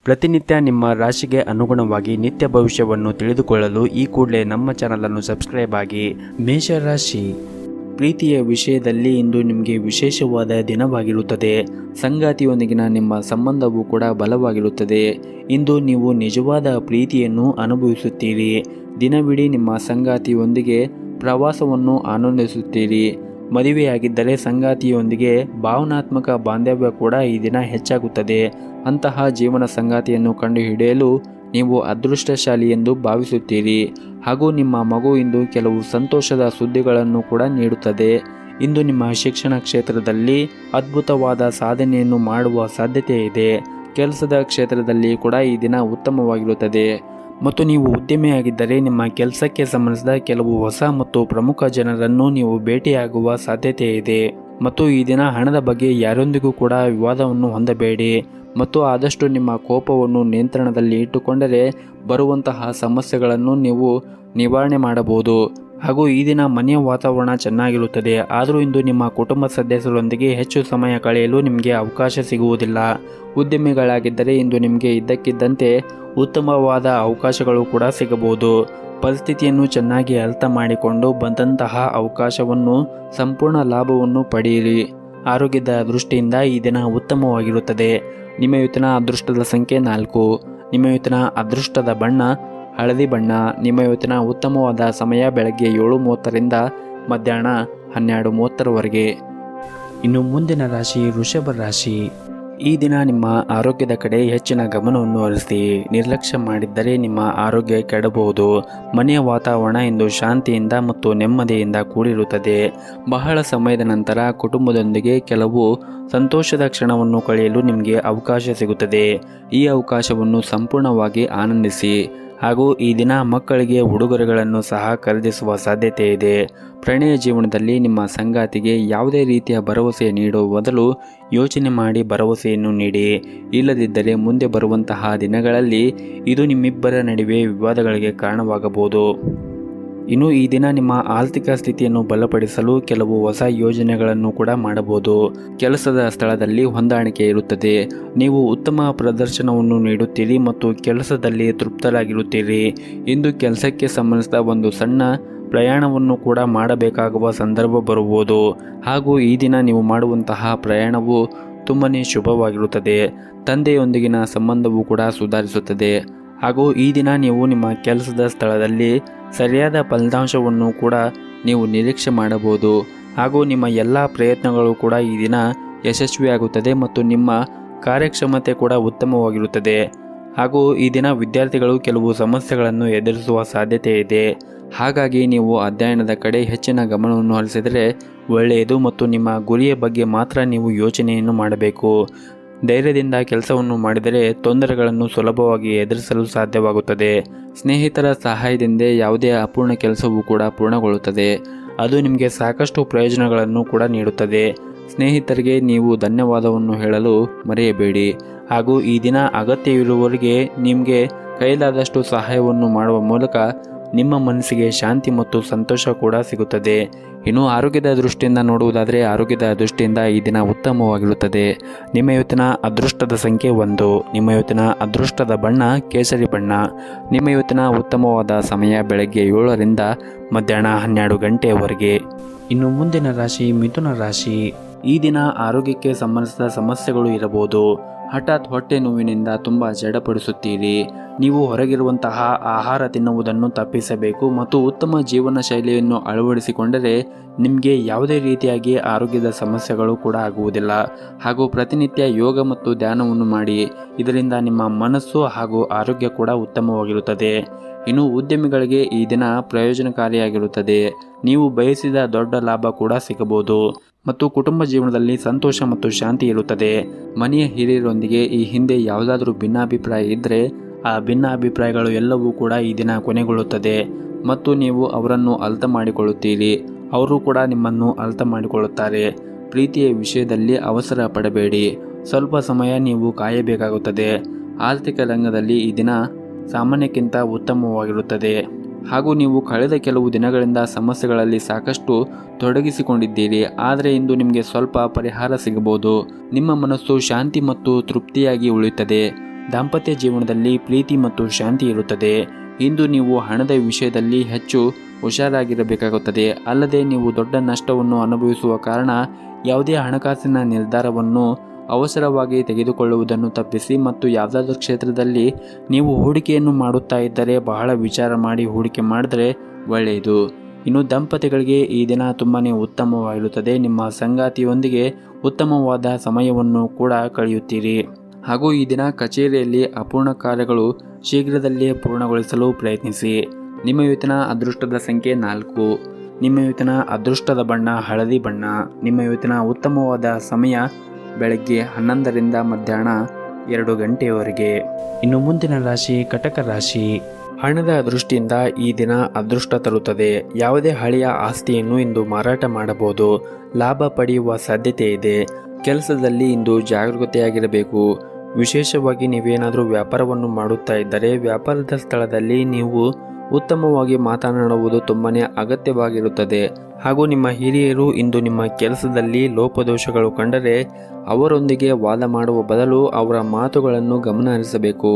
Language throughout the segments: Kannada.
ಪ್ರತಿನಿತ್ಯ ನಿಮ್ಮ ರಾಶಿಗೆ ಅನುಗುಣವಾಗಿ ನಿತ್ಯ ಭವಿಷ್ಯವನ್ನು ತಿಳಿದುಕೊಳ್ಳಲು ಈ ಕೂಡಲೇ ನಮ್ಮ ಚಾನಲನ್ನು ಸಬ್ಸ್ಕ್ರೈಬ್ ಆಗಿ. ಮೇಷರಾಶಿ, ಪ್ರೀತಿಯ ವಿಷಯದಲ್ಲಿ ಇಂದು ನಿಮಗೆ ವಿಶೇಷವಾದ ದಿನವಾಗಿರುತ್ತದೆ. ಸಂಗಾತಿಯೊಂದಿಗಿನ ನಿಮ್ಮ ಸಂಬಂಧವೂ ಕೂಡ ಬಲವಾಗಿರುತ್ತದೆ. ಇಂದು ನೀವು ನಿಜವಾದ ಪ್ರೀತಿಯನ್ನು ಅನುಭವಿಸುತ್ತೀರಿ. ದಿನವಿಡೀ ನಿಮ್ಮ ಸಂಗಾತಿಯೊಂದಿಗೆ ಪ್ರವಾಸವನ್ನು ಆನಂದಿಸುತ್ತೀರಿ. ಮದುವೆಯಾಗಿದ್ದರೆ ಸಂಗಾತಿಯೊಂದಿಗೆ ಭಾವನಾತ್ಮಕ ಬಾಂಧವ್ಯ ಕೂಡ ಈ ದಿನ ಹೆಚ್ಚಾಗುತ್ತದೆ. ಅಂತಹ ಜೀವನ ಸಂಗಾತಿಯನ್ನು ಕಂಡುಹಿಡಿಯಲು ನೀವು ಅದೃಷ್ಟಶಾಲಿ ಎಂದು ಭಾವಿಸುತ್ತೀರಿ. ಹಾಗೂ ನಿಮ್ಮ ಮಗು ಇಂದು ಕೆಲವು ಸಂತೋಷದ ಸುದ್ದಿಗಳನ್ನು ಕೂಡ ನೀಡುತ್ತದೆ. ಇಂದು ನಿಮ್ಮ ಶಿಕ್ಷಣ ಕ್ಷೇತ್ರದಲ್ಲಿ ಅದ್ಭುತವಾದ ಸಾಧನೆಯನ್ನು ಮಾಡುವ ಸಾಧ್ಯತೆ ಇದೆ. ಕೆಲಸದ ಕ್ಷೇತ್ರದಲ್ಲಿ ಕೂಡ ಈ ದಿನ ಉತ್ತಮವಾಗಿರುತ್ತದೆ. ಮತ್ತು ನೀವು ಉದ್ಯಮಿಯಾಗಿದ್ದರೆ ನಿಮ್ಮ ಕೆಲಸಕ್ಕೆ ಸಂಬಂಧಿಸಿದ ಕೆಲವು ಹೊಸ ಮತ್ತು ಪ್ರಮುಖ ಜನರನ್ನು ನೀವು ಭೇಟಿಯಾಗುವ ಸಾಧ್ಯತೆ ಇದೆ. ಮತ್ತು ಈ ದಿನ ಹಣದ ಬಗ್ಗೆ ಯಾರೊಂದಿಗೂ ಕೂಡ ವಿವಾದವನ್ನು ಹೊಂದಬೇಡಿ. ಮತ್ತು ಆದಷ್ಟು ನಿಮ್ಮ ಕೋಪವನ್ನು ನಿಯಂತ್ರಣದಲ್ಲಿ ಇಟ್ಟುಕೊಂಡರೆ ಬರುವಂತಹ ಸಮಸ್ಯೆಗಳನ್ನು ನೀವು ನಿವಾರಣೆ ಮಾಡಬಹುದು. ಹಾಗೂ ಈ ದಿನ ಮನೆಯ ವಾತಾವರಣ ಚೆನ್ನಾಗಿರುತ್ತದೆ. ಆದರೂ ಇಂದು ನಿಮ್ಮ ಕುಟುಂಬ ಸದಸ್ಯರೊಂದಿಗೆ ಹೆಚ್ಚು ಸಮಯ ಕಳೆಯಲು ನಿಮಗೆ ಅವಕಾಶ ಸಿಗುವುದಿಲ್ಲ. ಉದ್ಯಮಿಗಳಾಗಿದ್ದರೆ ಇಂದು ನಿಮಗೆ ಇದ್ದಕ್ಕಿದ್ದಂತೆ ಉತ್ತಮವಾದ ಅವಕಾಶಗಳು ಕೂಡ ಸಿಗಬಹುದು. ಪರಿಸ್ಥಿತಿಯನ್ನು ಚೆನ್ನಾಗಿ ಅರ್ಥ ಮಾಡಿಕೊಂಡು ಬಂದಂತಹ ಅವಕಾಶವನ್ನು ಸಂಪೂರ್ಣ ಲಾಭವನ್ನು ಪಡೆಯಿರಿ. ಆರೋಗ್ಯದ ದೃಷ್ಟಿಯಿಂದ ಈ ದಿನ ಉತ್ತಮವಾಗಿರುತ್ತದೆ. ನಿಮ್ಮ ಇವತ್ತಿನ ಅದೃಷ್ಟದ ಸಂಖ್ಯೆ 4. ನಿಮ್ಮ ಇವತ್ತಿನ ಅದೃಷ್ಟದ ಬಣ್ಣ ಹಳದಿ ಬಣ್ಣ. ನಿಮ್ಮ ಇವತ್ತಿನ ಉತ್ತಮವಾದ ಸಮಯ ಬೆಳಗ್ಗೆ 7:30ರಿಂದ ಮಧ್ಯಾಹ್ನ 12:30ರವರೆಗೆ. ಇನ್ನು ಮುಂದಿನ ರಾಶಿ ವೃಷಭ ರಾಶಿ. ಈ ದಿನ ನಿಮ್ಮ ಆರೋಗ್ಯದ ಕಡೆ ಹೆಚ್ಚಿನ ಗಮನವನ್ನು ಹರಿಸಿ. ನಿರ್ಲಕ್ಷ್ಯ ಮಾಡಿದ್ದರೆ ನಿಮ್ಮ ಆರೋಗ್ಯ ಕೆಡಬಹುದು. ಮನೆಯ ವಾತಾವರಣ ಇಂದು ಶಾಂತಿಯಿಂದ ಮತ್ತು ನೆಮ್ಮದಿಯಿಂದ ಕೂಡಿರುತ್ತದೆ. ಬಹಳ ಸಮಯದ ನಂತರ ಕುಟುಂಬದೊಂದಿಗೆ ಕೆಲವು ಸಂತೋಷದ ಕ್ಷಣವನ್ನು ಕಳೆಯಲು ನಿಮಗೆ ಅವಕಾಶ ಸಿಗುತ್ತದೆ. ಈ ಅವಕಾಶವನ್ನು ಸಂಪೂರ್ಣವಾಗಿ ಆನಂದಿಸಿ. ಹಾಗೂ ಈ ದಿನ ಮಕ್ಕಳಿಗೆ ಉಡುಗೊರೆಗಳನ್ನು ಸಹ ಖರೀದಿಸುವ ಸಾಧ್ಯತೆ ಇದೆ. ಪ್ರಣಯ ಜೀವನದಲ್ಲಿ ನಿಮ್ಮ ಸಂಗಾತಿಗೆ ಯಾವುದೇ ರೀತಿಯ ಭರವಸೆ ನೀಡುವ ಬದಲು ಯೋಚನೆ ಮಾಡಿ ಭರವಸೆಯನ್ನು ನೀಡಿ. ಇಲ್ಲದಿದ್ದರೆ ಮುಂದೆ ಬರುವಂತಹ ದಿನಗಳಲ್ಲಿ ಇದು ನಿಮ್ಮಿಬ್ಬರ ನಡುವೆ ವಿವಾದಗಳಿಗೆ ಕಾರಣವಾಗಬಹುದು. ಇನ್ನು ಈ ದಿನ ನಿಮ್ಮ ಆರ್ಥಿಕ ಸ್ಥಿತಿಯನ್ನು ಬಲಪಡಿಸಲು ಕೆಲವು ಹೊಸ ಯೋಜನೆಗಳನ್ನು ಕೂಡ ಮಾಡಬಹುದು. ಕೆಲಸದ ಸ್ಥಳದಲ್ಲಿ ಹೊಂದಾಣಿಕೆ ಇರುತ್ತದೆ. ನೀವು ಉತ್ತಮ ಪ್ರದರ್ಶನವನ್ನು ನೀಡುತ್ತೀರಿ ಮತ್ತು ಕೆಲಸದಲ್ಲಿ ತೃಪ್ತರಾಗಿರುತ್ತೀರಿ. ಇಂದು ಕೆಲಸಕ್ಕೆ ಸಂಬಂಧಿಸಿದ ಒಂದು ಸಣ್ಣ ಪ್ರಯಾಣವನ್ನು ಕೂಡ ಮಾಡಬೇಕಾಗುವ ಸಂದರ್ಭ ಬರುವುದು. ಹಾಗೂ ಈ ದಿನ ನೀವು ಮಾಡುವಂತಹ ಪ್ರಯಾಣವು ತುಂಬನೇ ಶುಭವಾಗಿರುತ್ತದೆ. ತಂದೆಯೊಂದಿಗಿನ ಸಂಬಂಧವೂ ಕೂಡ ಸುಧಾರಿಸುತ್ತದೆ. ಹಾಗೂ ಈ ದಿನ ನೀವು ನಿಮ್ಮ ಕೆಲಸದ ಸ್ಥಳದಲ್ಲಿ ಸರಿಯಾದ ಫಲಿತಾಂಶವನ್ನು ಕೂಡ ನೀವು ನಿರೀಕ್ಷೆ ಮಾಡಬಹುದು. ಹಾಗೂ ನಿಮ್ಮ ಎಲ್ಲ ಪ್ರಯತ್ನಗಳು ಕೂಡ ಈ ದಿನ ಯಶಸ್ವಿಯಾಗುತ್ತದೆ ಮತ್ತು ನಿಮ್ಮ ಕಾರ್ಯಕ್ಷಮತೆ ಕೂಡ ಉತ್ತಮವಾಗಿರುತ್ತದೆ. ಹಾಗೂ ಈ ದಿನ ವಿದ್ಯಾರ್ಥಿಗಳು ಕೆಲವು ಸಮಸ್ಯೆಗಳನ್ನು ಎದುರಿಸುವ ಸಾಧ್ಯತೆ ಇದೆ. ಹಾಗಾಗಿ ನೀವು ಅಧ್ಯಯನದ ಕಡೆ ಹೆಚ್ಚಿನ ಗಮನವನ್ನು ಹರಿಸಿದರೆ ಒಳ್ಳೆಯದು. ಮತ್ತು ನಿಮ್ಮ ಗುರಿಯ ಬಗ್ಗೆ ಮಾತ್ರ ನೀವು ಯೋಚನೆಯನ್ನು ಮಾಡಬೇಕು. ಧೈರ್ಯದಿಂದ ಕೆಲಸವನ್ನು ಮಾಡಿದರೆ ತೊಂದರೆಗಳನ್ನು ಸುಲಭವಾಗಿ ಎದುರಿಸಲು ಸಾಧ್ಯವಾಗುತ್ತದೆ. ಸ್ನೇಹಿತರ ಸಹಾಯದಿಂದ ಯಾವುದೇ ಅಪೂರ್ಣ ಕೆಲಸವೂ ಕೂಡ ಪೂರ್ಣಗೊಳ್ಳುತ್ತದೆ. ಅದು ನಿಮಗೆ ಸಾಕಷ್ಟು ಪ್ರಯೋಜನಗಳನ್ನು ಕೂಡ ನೀಡುತ್ತದೆ. ಸ್ನೇಹಿತರಿಗೆ ನೀವು ಧನ್ಯವಾದವನ್ನು ಹೇಳಲು ಮರೆಯಬೇಡಿ. ಹಾಗೂ ಈ ದಿನ ಅಗತ್ಯವಿರುವವರಿಗೆ ನಿಮಗೆ ಕೈಲಾದಷ್ಟು ಸಹಾಯವನ್ನು ಮಾಡುವ ಮೂಲಕ ನಿಮ್ಮ ಮನಸ್ಸಿಗೆ ಶಾಂತಿ ಮತ್ತು ಸಂತೋಷ ಕೂಡ ಸಿಗುತ್ತದೆ. ಇನ್ನು ಆರೋಗ್ಯದ ದೃಷ್ಟಿಯಿಂದ ನೋಡುವುದಾದರೆ ಆರೋಗ್ಯದ ದೃಷ್ಟಿಯಿಂದ ಈ ದಿನ ಉತ್ತಮವಾಗಿರುತ್ತದೆ. ನಿಮ್ಮ ಇವತ್ತಿನ ಅದೃಷ್ಟದ ಸಂಖ್ಯೆ 1. ನಿಮ್ಮ ಇವತ್ತಿನ ಅದೃಷ್ಟದ ಬಣ್ಣ ಕೇಸರಿ ಬಣ್ಣ. ನಿಮ್ಮ ಇವತ್ತಿನ ಉತ್ತಮವಾದ ಸಮಯ ಬೆಳಗ್ಗೆ 7ರಿಂದ ಮಧ್ಯಾಹ್ನ 12 ಗಂಟೆಯವರೆಗೆ. ಇನ್ನು ಮುಂದಿನ ರಾಶಿ ಮಿಥುನ ರಾಶಿ. ಈ ದಿನ ಆರೋಗ್ಯಕ್ಕೆ ಸಂಬಂಧಿಸಿದ ಸಮಸ್ಯೆಗಳು ಇರಬಹುದು. ಹಠಾತ್ ಹೊಟ್ಟೆ ನೋವಿನಿಂದ ತುಂಬ ಜಡಪಡಿಸುತ್ತೀರಿ. ನೀವು ಹೊರಗಿರುವಂತಹ ಆಹಾರ ತಿನ್ನುವುದನ್ನು ತಪ್ಪಿಸಬೇಕು ಮತ್ತು ಉತ್ತಮ ಜೀವನ ಶೈಲಿಯನ್ನು ಅಳವಡಿಸಿಕೊಂಡರೆ ನಿಮಗೆ ಯಾವುದೇ ರೀತಿಯಾಗಿ ಆರೋಗ್ಯದ ಸಮಸ್ಯೆಗಳು ಕೂಡ ಆಗುವುದಿಲ್ಲ. ಹಾಗೂ ಪ್ರತಿನಿತ್ಯ ಯೋಗ ಮತ್ತು ಧ್ಯಾನವನ್ನು ಮಾಡಿ. ಇದರಿಂದ ನಿಮ್ಮ ಮನಸ್ಸು ಹಾಗೂ ಆರೋಗ್ಯ ಕೂಡ ಉತ್ತಮವಾಗಿರುತ್ತದೆ. ಇನ್ನು ಉದ್ಯಮಿಗಳಿಗೆ ಈ ದಿನ ಪ್ರಯೋಜನಕಾರಿಯಾಗಿರುತ್ತದೆ. ನೀವು ಬಯಸಿದ ದೊಡ್ಡ ಲಾಭ ಕೂಡ ಸಿಗಬಹುದು. ಮತ್ತು ಕುಟುಂಬ ಜೀವನದಲ್ಲಿ ಸಂತೋಷ ಮತ್ತು ಶಾಂತಿ ಇರುತ್ತದೆ. ಮನೆಯ ಹಿರಿಯರೊಂದಿಗೆ ಈ ಹಿಂದೆ ಯಾವುದಾದ್ರೂ ಭಿನ್ನಾಭಿಪ್ರಾಯ ಇದ್ದರೆ ಆ ಭಿನ್ನಾಭಿಪ್ರಾಯಗಳು ಎಲ್ಲವೂ ಕೂಡ ಈ ದಿನ ಕೊನೆಗೊಳ್ಳುತ್ತದೆ. ಮತ್ತು ನೀವು ಅವರನ್ನು ಅರ್ಥ ಮಾಡಿಕೊಳ್ಳುತ್ತೀರಿ. ಅವರು ಕೂಡ ನಿಮ್ಮನ್ನು ಅರ್ಥ ಮಾಡಿಕೊಳ್ಳುತ್ತಾರೆ. ಪ್ರೀತಿಯ ವಿಷಯದಲ್ಲಿ ಅವಸರ ಪಡಬೇಡಿ. ಸ್ವಲ್ಪ ಸಮಯ ನೀವು ಕಾಯಬೇಕಾಗುತ್ತದೆ. ಆರ್ಥಿಕ ರಂಗದಲ್ಲಿ ಈ ದಿನ ಸಾಮಾನ್ಯಕ್ಕಿಂತ ಉತ್ತಮವಾಗಿರುತ್ತದೆ. ಹಾಗೂ ನೀವು ಕಳೆದ ಕೆಲವು ದಿನಗಳಿಂದ ಸಮಸ್ಯೆಗಳಲ್ಲಿ ಸಾಕಷ್ಟು ತೊಡಗಿಸಿಕೊಂಡಿದ್ದೀರಿ. ಆದರೆ ಇಂದು ನಿಮಗೆ ಸ್ವಲ್ಪ ಪರಿಹಾರ ಸಿಗಬಹುದು. ನಿಮ್ಮ ಮನಸ್ಸು ಶಾಂತಿ ಮತ್ತು ತೃಪ್ತಿಯಾಗಿ ಉಳಿಯುತ್ತದೆ. ದಾಂಪತ್ಯ ಜೀವನದಲ್ಲಿ ಪ್ರೀತಿ ಮತ್ತು ಶಾಂತಿ ಇರುತ್ತದೆ. ಇಂದು ನೀವು ಹಣದ ವಿಷಯದಲ್ಲಿ ಹೆಚ್ಚು ಹುಷಾರಾಗಿರಬೇಕಾಗುತ್ತದೆ. ಅಲ್ಲದೆ ನೀವು ದೊಡ್ಡ ನಷ್ಟವನ್ನು ಅನುಭವಿಸುವ ಕಾರಣ ಯಾವುದೇ ಹಣಕಾಸಿನ ನಿರ್ಧಾರವನ್ನು ಅವಸರವಾಗಿ ತೆಗೆದುಕೊಳ್ಳುವುದನ್ನು ತಪ್ಪಿಸಿ ಮತ್ತು ಯಾವುದಾದ್ರೂ ಕ್ಷೇತ್ರದಲ್ಲಿ ನೀವು ಹೂಡಿಕೆಯನ್ನು ಮಾಡುತ್ತಾ ಇದ್ದರೆ ಬಹಳ ವಿಚಾರ ಮಾಡಿ ಹೂಡಿಕೆ ಮಾಡಿದರೆ ಒಳ್ಳೆಯದು. ಇನ್ನು ದಂಪತಿಗಳಿಗೆ ಈ ದಿನ ತುಂಬಾ ಉತ್ತಮವಾಗಿರುತ್ತದೆ. ನಿಮ್ಮ ಸಂಗಾತಿಯೊಂದಿಗೆ ಉತ್ತಮವಾದ ಸಮಯವನ್ನು ಕೂಡ ಕಳೆಯುತ್ತೀರಿ. ಹಾಗೂ ಈ ದಿನ ಕಚೇರಿಯಲ್ಲಿ ಅಪೂರ್ಣ ಕಾರ್ಯಗಳು ಶೀಘ್ರದಲ್ಲೇ ಪೂರ್ಣಗೊಳಿಸಲು ಪ್ರಯತ್ನಿಸಿ. ನಿಮ್ಮ ಇವತ್ತಿನ ಅದೃಷ್ಟದ ಸಂಖ್ಯೆ 4. ನಿಮ್ಮ ಇವತ್ತಿನ ಅದೃಷ್ಟದ ಬಣ್ಣ ಹಳದಿ ಬಣ್ಣ. ನಿಮ್ಮ ಇವತ್ತಿನ ಉತ್ತಮವಾದ ಸಮಯ ಬೆಳಗ್ಗೆ 11ರಿಂದ ಮಧ್ಯಾಹ್ನ 2 ಗಂಟೆಯವರೆಗೆ. ಇನ್ನು ಮುಂದಿನ ರಾಶಿ ಕಟಕ ರಾಶಿ. ಹಣದ ದೃಷ್ಟಿಯಿಂದ ಈ ದಿನ ಅದೃಷ್ಟ ತರುತ್ತದೆ. ಯಾವುದೇ ಹಳೆಯ ಆಸ್ತಿಯನ್ನು ಇಂದು ಮಾರಾಟ ಮಾಡಬಹುದು. ಲಾಭ ಪಡೆಯುವ ಸಾಧ್ಯತೆ ಇದೆ. ಕೆಲಸದಲ್ಲಿ ಇಂದು ಜಾಗರೂಕತೆಯಾಗಿರಬೇಕು. ವಿಶೇಷವಾಗಿ ನೀವೇನಾದರೂ ವ್ಯಾಪಾರವನ್ನು ಮಾಡುತ್ತಾ ಇದ್ದರೆ ವ್ಯಾಪಾರದ ಸ್ಥಳದಲ್ಲಿ ನೀವು ಉತ್ತಮವಾಗಿ ಮಾತನಾಡುವುದು ತುಂಬಾ ಅಗತ್ಯವಾಗಿರುತ್ತದೆ. ಹಾಗೂ ನಿಮ್ಮ ಹಿರಿಯರು ಇಂದು ನಿಮ್ಮ ಕೆಲಸದಲ್ಲಿ ಲೋಪದೋಷಗಳು ಕಂಡರೆ ಅವರೊಂದಿಗೆ ವಾದ ಮಾಡುವ ಬದಲು ಅವರ ಮಾತುಗಳನ್ನು ಗಮನ ಹರಿಸಬೇಕು.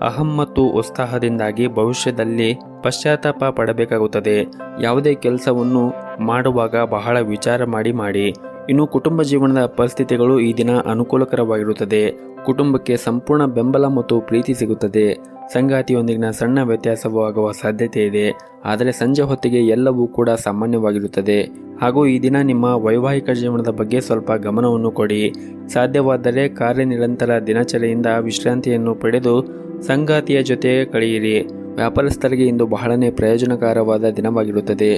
ಅಹಂ ಮತ್ತು ಉತ್ಸಾಹದಿಂದಾಗಿ ಭವಿಷ್ಯದಲ್ಲಿ ಪಶ್ಚಾತ್ತಾಪ ಪಡಬೇಕಾಗುತ್ತದೆ. ಯಾವುದೇ ಕೆಲಸವನ್ನು ಮಾಡುವಾಗ ಬಹಳ ವಿಚಾರ ಮಾಡಿ. ಇನ್ನು ಕುಟುಂಬ ಜೀವನದ ಪರಿಸ್ಥಿತಿಗಳು ಈ ದಿನ ಅನುಕೂಲಕರವಾಗಿರುತ್ತದೆ. ಕುಟುಂಬಕ್ಕೆ ಸಂಪೂರ್ಣ ಬೆಂಬಲ ಮತ್ತು ಪ್ರೀತಿ ಸಿಗುತ್ತದೆ. ಸಂಗಾತಿಯೊಂದಿಗಿನ ಸಣ್ಣ ವ್ಯತ್ಯಾಸವಾಗುವ ಸಾಧ್ಯತೆ ಇದೆ. ಆದರೆ ಸಂಜೆ ಹೊತ್ತಿಗೆ ಎಲ್ಲವೂ ಕೂಡ ಸಾಮಾನ್ಯವಾಗಿರುತ್ತದೆ. ಹಾಗೂ ಈ ದಿನ ನಿಮ್ಮ ವೈವಾಹಿಕ ಜೀವನದ ಬಗ್ಗೆ ಸ್ವಲ್ಪ ಗಮನವನ್ನು ಕೊಡಿ. ಸಾಧ್ಯವಾದರೆ ಕಾರ್ಯನಿರಂತರ ದಿನಚರಿಯಿಂದ ವಿಶ್ರಾಂತಿಯನ್ನು ಪಡೆದು ಸಂಗಾತಿಯ ಜೊತೆ ಕಳೆಯಿರಿ. ವ್ಯಾಪಾರಸ್ಥರಿಗೆ ಇಂದು ಬಹಳನೇ ಪ್ರಯೋಜನಕರವಾದ ದಿನವಾಗಿರುತ್ತದೆ.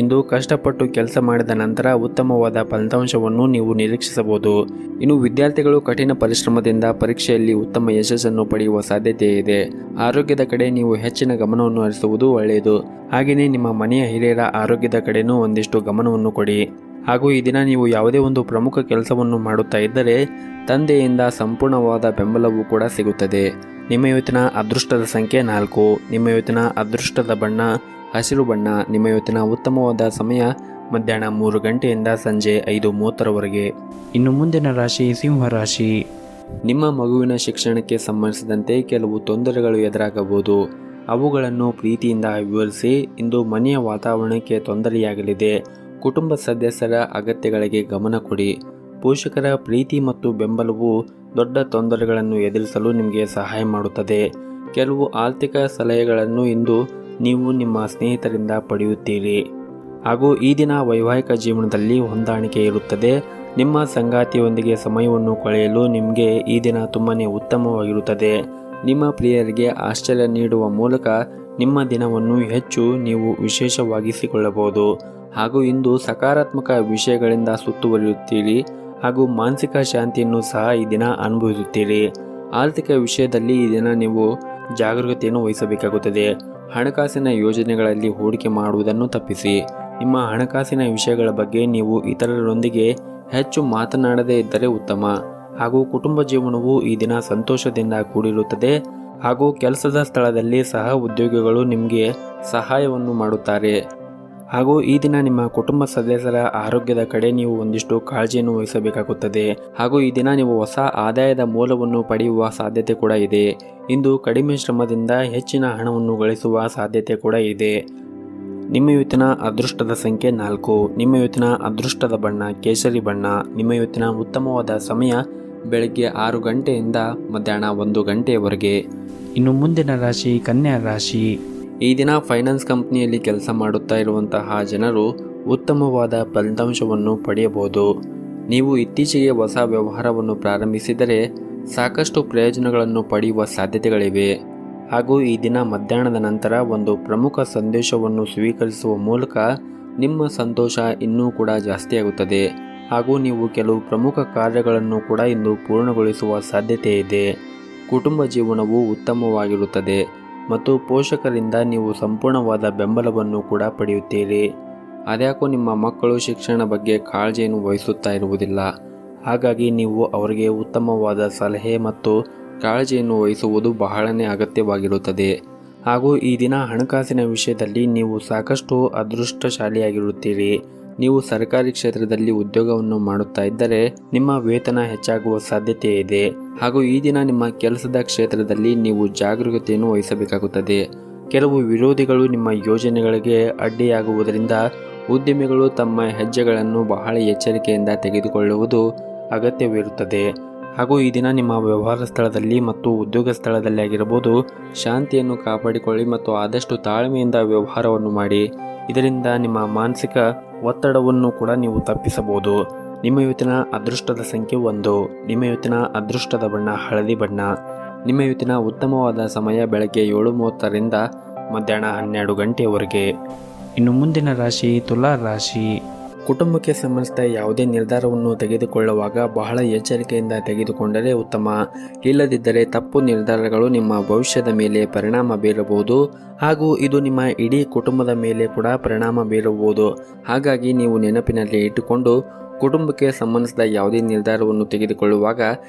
ಇಂದು ಕಷ್ಟಪಟ್ಟು ಕೆಲಸ ಮಾಡಿದ ನಂತರ ಉತ್ತಮವಾದ ಫಲಿತಾಂಶವನ್ನು ನೀವು ನಿರೀಕ್ಷಿಸಬಹುದು. ಇನ್ನು ವಿದ್ಯಾರ್ಥಿಗಳು ಕಠಿಣ ಪರಿಶ್ರಮದಿಂದ ಪರೀಕ್ಷೆಯಲ್ಲಿ ಉತ್ತಮ ಯಶಸ್ಸನ್ನು ಪಡೆಯುವ ಸಾಧ್ಯತೆ ಇದೆ. ಆರೋಗ್ಯದ ಕಡೆ ನೀವು ಹೆಚ್ಚಿನ ಗಮನವನ್ನು ಹರಿಸುವುದು ಒಳ್ಳೆಯದು. ಹಾಗೆಯೇ ನಿಮ್ಮ ಮನೆಯ ಹಿರಿಯರ ಆರೋಗ್ಯದ ಕಡೆನೂ ಒಂದಿಷ್ಟು ಗಮನವನ್ನು ಕೊಡಿ. ಹಾಗೂ ಈ ದಿನ ನೀವು ಯಾವುದೇ ಒಂದು ಪ್ರಮುಖ ಕೆಲಸವನ್ನು ಮಾಡುತ್ತಾ ಇದ್ದರೆ ತಂದೆಯಿಂದ ಸಂಪೂರ್ಣವಾದ ಬೆಂಬಲವೂ ಕೂಡ ಸಿಗುತ್ತದೆ. ನಿಮ್ಮ ಇವತ್ತಿನ ಅದೃಷ್ಟದ ಸಂಖ್ಯೆ 4. ನಿಮ್ಮ ಇವತ್ತಿನ ಅದೃಷ್ಟದ ಬಣ್ಣ ಹಸಿರು ಬಣ್ಣ. ನಿಮ್ಮ ಇವತ್ತಿನ ಉತ್ತಮವಾದ ಸಮಯ ಮಧ್ಯಾಹ್ನ 3 ಗಂಟೆಯಿಂದ ಸಂಜೆ 5:30ರವರೆಗೆ. ಇನ್ನು ಮುಂದಿನ ರಾಶಿ ಸಿಂಹ ರಾಶಿ. ನಿಮ್ಮ ಮಗುವಿನ ಶಿಕ್ಷಣಕ್ಕೆ ಸಂಬಂಧಿಸಿದಂತೆ ಕೆಲವು ತೊಂದರೆಗಳು ಎದುರಾಗಬಹುದು. ಅವುಗಳನ್ನು ಪ್ರೀತಿಯಿಂದ ವಿವರಿಸಿ. ಇಂದು ಮನೆಯ ವಾತಾವರಣಕ್ಕೆ ತೊಂದರೆಯಾಗಲಿದೆ. ಕುಟುಂಬ ಸದಸ್ಯರ ಅಗತ್ಯಗಳಿಗೆ ಗಮನ ಕೊಡಿ. ಪೋಷಕರ ಪ್ರೀತಿ ಮತ್ತು ಬೆಂಬಲವು ದೊಡ್ಡ ತೊಂದರೆಗಳನ್ನು ಎದುರಿಸಲು ನಿಮಗೆ ಸಹಾಯ ಮಾಡುತ್ತದೆ. ಕೆಲವು ಆರ್ಥಿಕ ಸಲಹೆಗಳನ್ನು ಇಂದು ನೀವು ನಿಮ್ಮ ಸ್ನೇಹಿತರಿಂದ ಪಡೆಯುತ್ತೀರಿ. ಹಾಗೂ ಈ ದಿನ ವೈವಾಹಿಕ ಜೀವನದಲ್ಲಿ ಹೊಂದಾಣಿಕೆ ಇರುತ್ತದೆ. ನಿಮ್ಮ ಸಂಗಾತಿಯೊಂದಿಗೆ ಸಮಯವನ್ನು ಕಳೆಯಲು ನಿಮಗೆ ಈ ದಿನ ತುಂಬಾ ಉತ್ತಮವಾಗಿರುತ್ತದೆ. ನಿಮ್ಮ ಪ್ರಿಯರಿಗೆ ಆಶ್ಚರ್ಯ ನೀಡುವ ಮೂಲಕ ನಿಮ್ಮ ದಿನವನ್ನು ಹೆಚ್ಚು ನೀವು ವಿಶೇಷವಾಗಿಸಿಕೊಳ್ಳಬಹುದು. ಹಾಗೂ ಇಂದು ಸಕಾರಾತ್ಮಕ ವಿಷಯಗಳಿಂದ ಸುತ್ತುವರಿಯುತ್ತೀರಿ. ಹಾಗೂ ಮಾನಸಿಕ ಶಾಂತಿಯನ್ನು ಸಹ ಈ ದಿನ ಅನುಭವಿಸುತ್ತೀರಿ. ಆರ್ಥಿಕ ವಿಷಯದಲ್ಲಿ ಈ ದಿನ ನೀವು ಜಾಗರೂಕತೆಯನ್ನು ವಹಿಸಬೇಕಾಗುತ್ತದೆ. ಹಣಕಾಸಿನ ಯೋಜನೆಗಳಲ್ಲಿ ಹೂಡಿಕೆ ಮಾಡುವುದನ್ನು ತಪ್ಪಿಸಿ. ನಿಮ್ಮ ಹಣಕಾಸಿನ ವಿಷಯಗಳ ಬಗ್ಗೆ ನೀವು ಇತರರೊಂದಿಗೆ ಹೆಚ್ಚು ಮಾತನಾಡದೇ ಇದ್ದರೆ ಉತ್ತಮ. ಹಾಗೂ ಕುಟುಂಬ ಜೀವನವು ಈ ದಿನ ಸಂತೋಷದಿಂದ ಕೂಡಿರುತ್ತದೆ. ಹಾಗೂ ಕೆಲಸದ ಸ್ಥಳದಲ್ಲಿ ಸಹ ಉದ್ಯೋಗಿಗಳು ನಿಮಗೆ ಸಹಾಯವನ್ನು ಮಾಡುತ್ತಾರೆ. ಹಾಗೂ ಈ ದಿನ ನಿಮ್ಮ ಕುಟುಂಬ ಸದಸ್ಯರ ಆರೋಗ್ಯದ ಕಡೆ ನೀವು ಒಂದಿಷ್ಟು ಕಾಳಜಿಯನ್ನು ವಹಿಸಬೇಕಾಗುತ್ತದೆ. ಹಾಗೂ ಈ ದಿನ ನೀವು ಹೊಸ ಆದಾಯದ ಮೂಲವನ್ನು ಪಡೆಯುವ ಸಾಧ್ಯತೆ ಕೂಡ ಇದೆ. ಇಂದು ಕಡಿಮೆ ಶ್ರಮದಿಂದ ಹೆಚ್ಚಿನ ಹಣವನ್ನು ಗಳಿಸುವ ಸಾಧ್ಯತೆ ಕೂಡ ಇದೆ. ನಿಮ್ಮ ಇವತ್ತಿನ ಅದೃಷ್ಟದ ಸಂಖ್ಯೆ 4. ನಿಮ್ಮ ಇವತ್ತಿನ ಅದೃಷ್ಟದ ಬಣ್ಣ ಕೇಸರಿ ಬಣ್ಣ. ನಿಮ್ಮ ಇವತ್ತಿನ ಉತ್ತಮವಾದ ಸಮಯ ಬೆಳಗ್ಗೆ 6 ಗಂಟೆಯಿಂದ ಮಧ್ಯಾಹ್ನ 1 ಗಂಟೆಯವರೆಗೆ. ಇನ್ನು ಮುಂದಿನ ರಾಶಿ ಕನ್ಯಾ ರಾಶಿ. ಈ ದಿನ ಫೈನಾನ್ಸ್ ಕಂಪನಿಯಲ್ಲಿ ಕೆಲಸ ಮಾಡುತ್ತಾ ಇರುವಂತಹ ಜನರು ಉತ್ತಮವಾದ ಫಲಿತಾಂಶವನ್ನು ಪಡೆಯಬಹುದು. ನೀವು ಇತ್ತೀಚೆಗೆ ಹೊಸ ವ್ಯವಹಾರವನ್ನು ಪ್ರಾರಂಭಿಸಿದರೆ ಸಾಕಷ್ಟು ಪ್ರಯೋಜನಗಳನ್ನು ಪಡೆಯುವ ಸಾಧ್ಯತೆಗಳಿವೆ. ಹಾಗೂ ಈ ದಿನ ಮಧ್ಯಾಹ್ನದ ನಂತರ ಒಂದು ಪ್ರಮುಖ ಸಂದೇಶವನ್ನು ಸ್ವೀಕರಿಸುವ ಮೂಲಕ ನಿಮ್ಮ ಸಂತೋಷ ಇನ್ನೂ ಕೂಡ ಜಾಸ್ತಿಯಾಗುತ್ತದೆ. ಹಾಗೂ ನೀವು ಕೆಲವು ಪ್ರಮುಖ ಕಾರ್ಯಗಳನ್ನು ಕೂಡ ಇಂದು ಪೂರ್ಣಗೊಳಿಸುವ ಸಾಧ್ಯತೆ ಇದೆ. ಕುಟುಂಬ ಜೀವನವು ಉತ್ತಮವಾಗಿರುತ್ತದೆ ಮತ್ತು ಪೋಷಕರಿಂದ ನೀವು ಸಂಪೂರ್ಣವಾದ ಬೆಂಬಲವನ್ನು ಕೂಡ ಪಡೆಯುತ್ತೀರಿ. ಅದ್ಯಾಕೋ ನಿಮ್ಮ ಮಕ್ಕಳು ಶಿಕ್ಷಣ ಬಗ್ಗೆ ಕಾಳಜಿಯನ್ನು ವಹಿಸುತ್ತಾ ಇರುವುದಿಲ್ಲ. ಹಾಗಾಗಿ ನೀವು ಅವರಿಗೆ ಉತ್ತಮವಾದ ಸಲಹೆ ಮತ್ತು ಕಾಳಜಿಯನ್ನು ವಹಿಸುವುದು ಬಹಳನೇ ಅಗತ್ಯವಾಗಿರುತ್ತದೆ. ಹಾಗೂ ಈ ದಿನ ಹಣಕಾಸಿನ ವಿಷಯದಲ್ಲಿ ನೀವು ಸಾಕಷ್ಟು ಅದೃಷ್ಟಶಾಲಿಯಾಗಿರುತ್ತೀರಿ. ನೀವು ಸರ್ಕಾರಿ ಕ್ಷೇತ್ರದಲ್ಲಿ ಉದ್ಯೋಗವನ್ನು ಮಾಡುತ್ತಾ ಇದ್ದರೆ ನಿಮ್ಮ ವೇತನ ಹೆಚ್ಚಾಗುವ ಸಾಧ್ಯತೆ ಇದೆ. ಹಾಗೂ ಈ ದಿನ ನಿಮ್ಮ ಕೆಲಸದ ಕ್ಷೇತ್ರದಲ್ಲಿ ನೀವು ಜಾಗರೂಕತೆಯನ್ನು ವಹಿಸಬೇಕಾಗುತ್ತದೆ. ಕೆಲವು ವಿರೋಧಿಗಳು ನಿಮ್ಮ ಯೋಜನೆಗಳಿಗೆ ಅಡ್ಡಿಯಾಗುವುದರಿಂದ ಉದ್ಯಮಿಗಳು ತಮ್ಮ ಹೆಜ್ಜೆಗಳನ್ನು ಬಹಳ ಎಚ್ಚರಿಕೆಯಿಂದ ತೆಗೆದುಕೊಳ್ಳುವುದು ಅಗತ್ಯವಿರುತ್ತದೆ. ಹಾಗೂ ಈ ದಿನ ನಿಮ್ಮ ವ್ಯವಹಾರ ಸ್ಥಳದಲ್ಲಿ ಮತ್ತು ಉದ್ಯೋಗ ಸ್ಥಳದಲ್ಲಿ ಆಗಿರಬಹುದು ಶಾಂತಿಯನ್ನು ಕಾಪಾಡಿಕೊಳ್ಳಿ ಮತ್ತು ಆದಷ್ಟು ತಾಳ್ಮೆಯಿಂದ ವ್ಯವಹಾರವನ್ನು ಮಾಡಿ. ಇದರಿಂದ ನಿಮ್ಮ ಮಾನಸಿಕ ಒತ್ತಡವನ್ನು ಕೂಡ ನೀವು ತಪ್ಪಿಸಬಹುದು. ನಿಮ್ಮ ಇವತ್ತಿನ ಅದೃಷ್ಟದ ಸಂಖ್ಯೆ 1. ನಿಮ್ಮ ಇವತ್ತಿನ ಅದೃಷ್ಟದ ಬಣ್ಣ ಹಳದಿ ಬಣ್ಣ. ನಿಮ್ಮ ಇವತ್ತಿನ ಉತ್ತಮವಾದ ಸಮಯ ಬೆಳಗ್ಗೆ 7:30ರಿಂದ ಮಧ್ಯಾಹ್ನ 12 ಗಂಟೆಯವರೆಗೆ. ಇನ್ನು ಮುಂದಿನ ರಾಶಿ ತುಲಾ ರಾಶಿ. ಕುಟುಂಬಕ್ಕೆ ಸಂಬಂಧಿಸಿದ ಯಾವುದೇ ನಿರ್ಧಾರವನ್ನು ತೆಗೆದುಕೊಳ್ಳುವಾಗ ಬಹಳ ಎಚ್ಚರಿಕೆಯಿಂದ ತೆಗೆದುಕೊಂಡರೆ ಉತ್ತಮ. ಇಲ್ಲದಿದ್ದರೆ ತಪ್ಪು ನಿರ್ಧಾರಗಳು ನಿಮ್ಮ ಭವಿಷ್ಯದ ಮೇಲೆ ಪರಿಣಾಮ ಬೀರಬಹುದು ಹಾಗೂ ಇದು ನಿಮ್ಮ ಇಡೀ ಕುಟುಂಬದ ಮೇಲೆ ಕೂಡ ಪರಿಣಾಮ ಬೀರಬಹುದು. ಹಾಗಾಗಿ ನೀವು ನೆನಪಿನಲ್ಲಿ ಇಟ್ಟುಕೊಂಡು ಕುಟುಂಬಕ್ಕೆ ಸಂಬಂಧಿಸಿದ ಯಾವುದೇ ನಿರ್ಧಾರವನ್ನು ತೆಗೆದುಕೊಳ್ಳುವಾಗ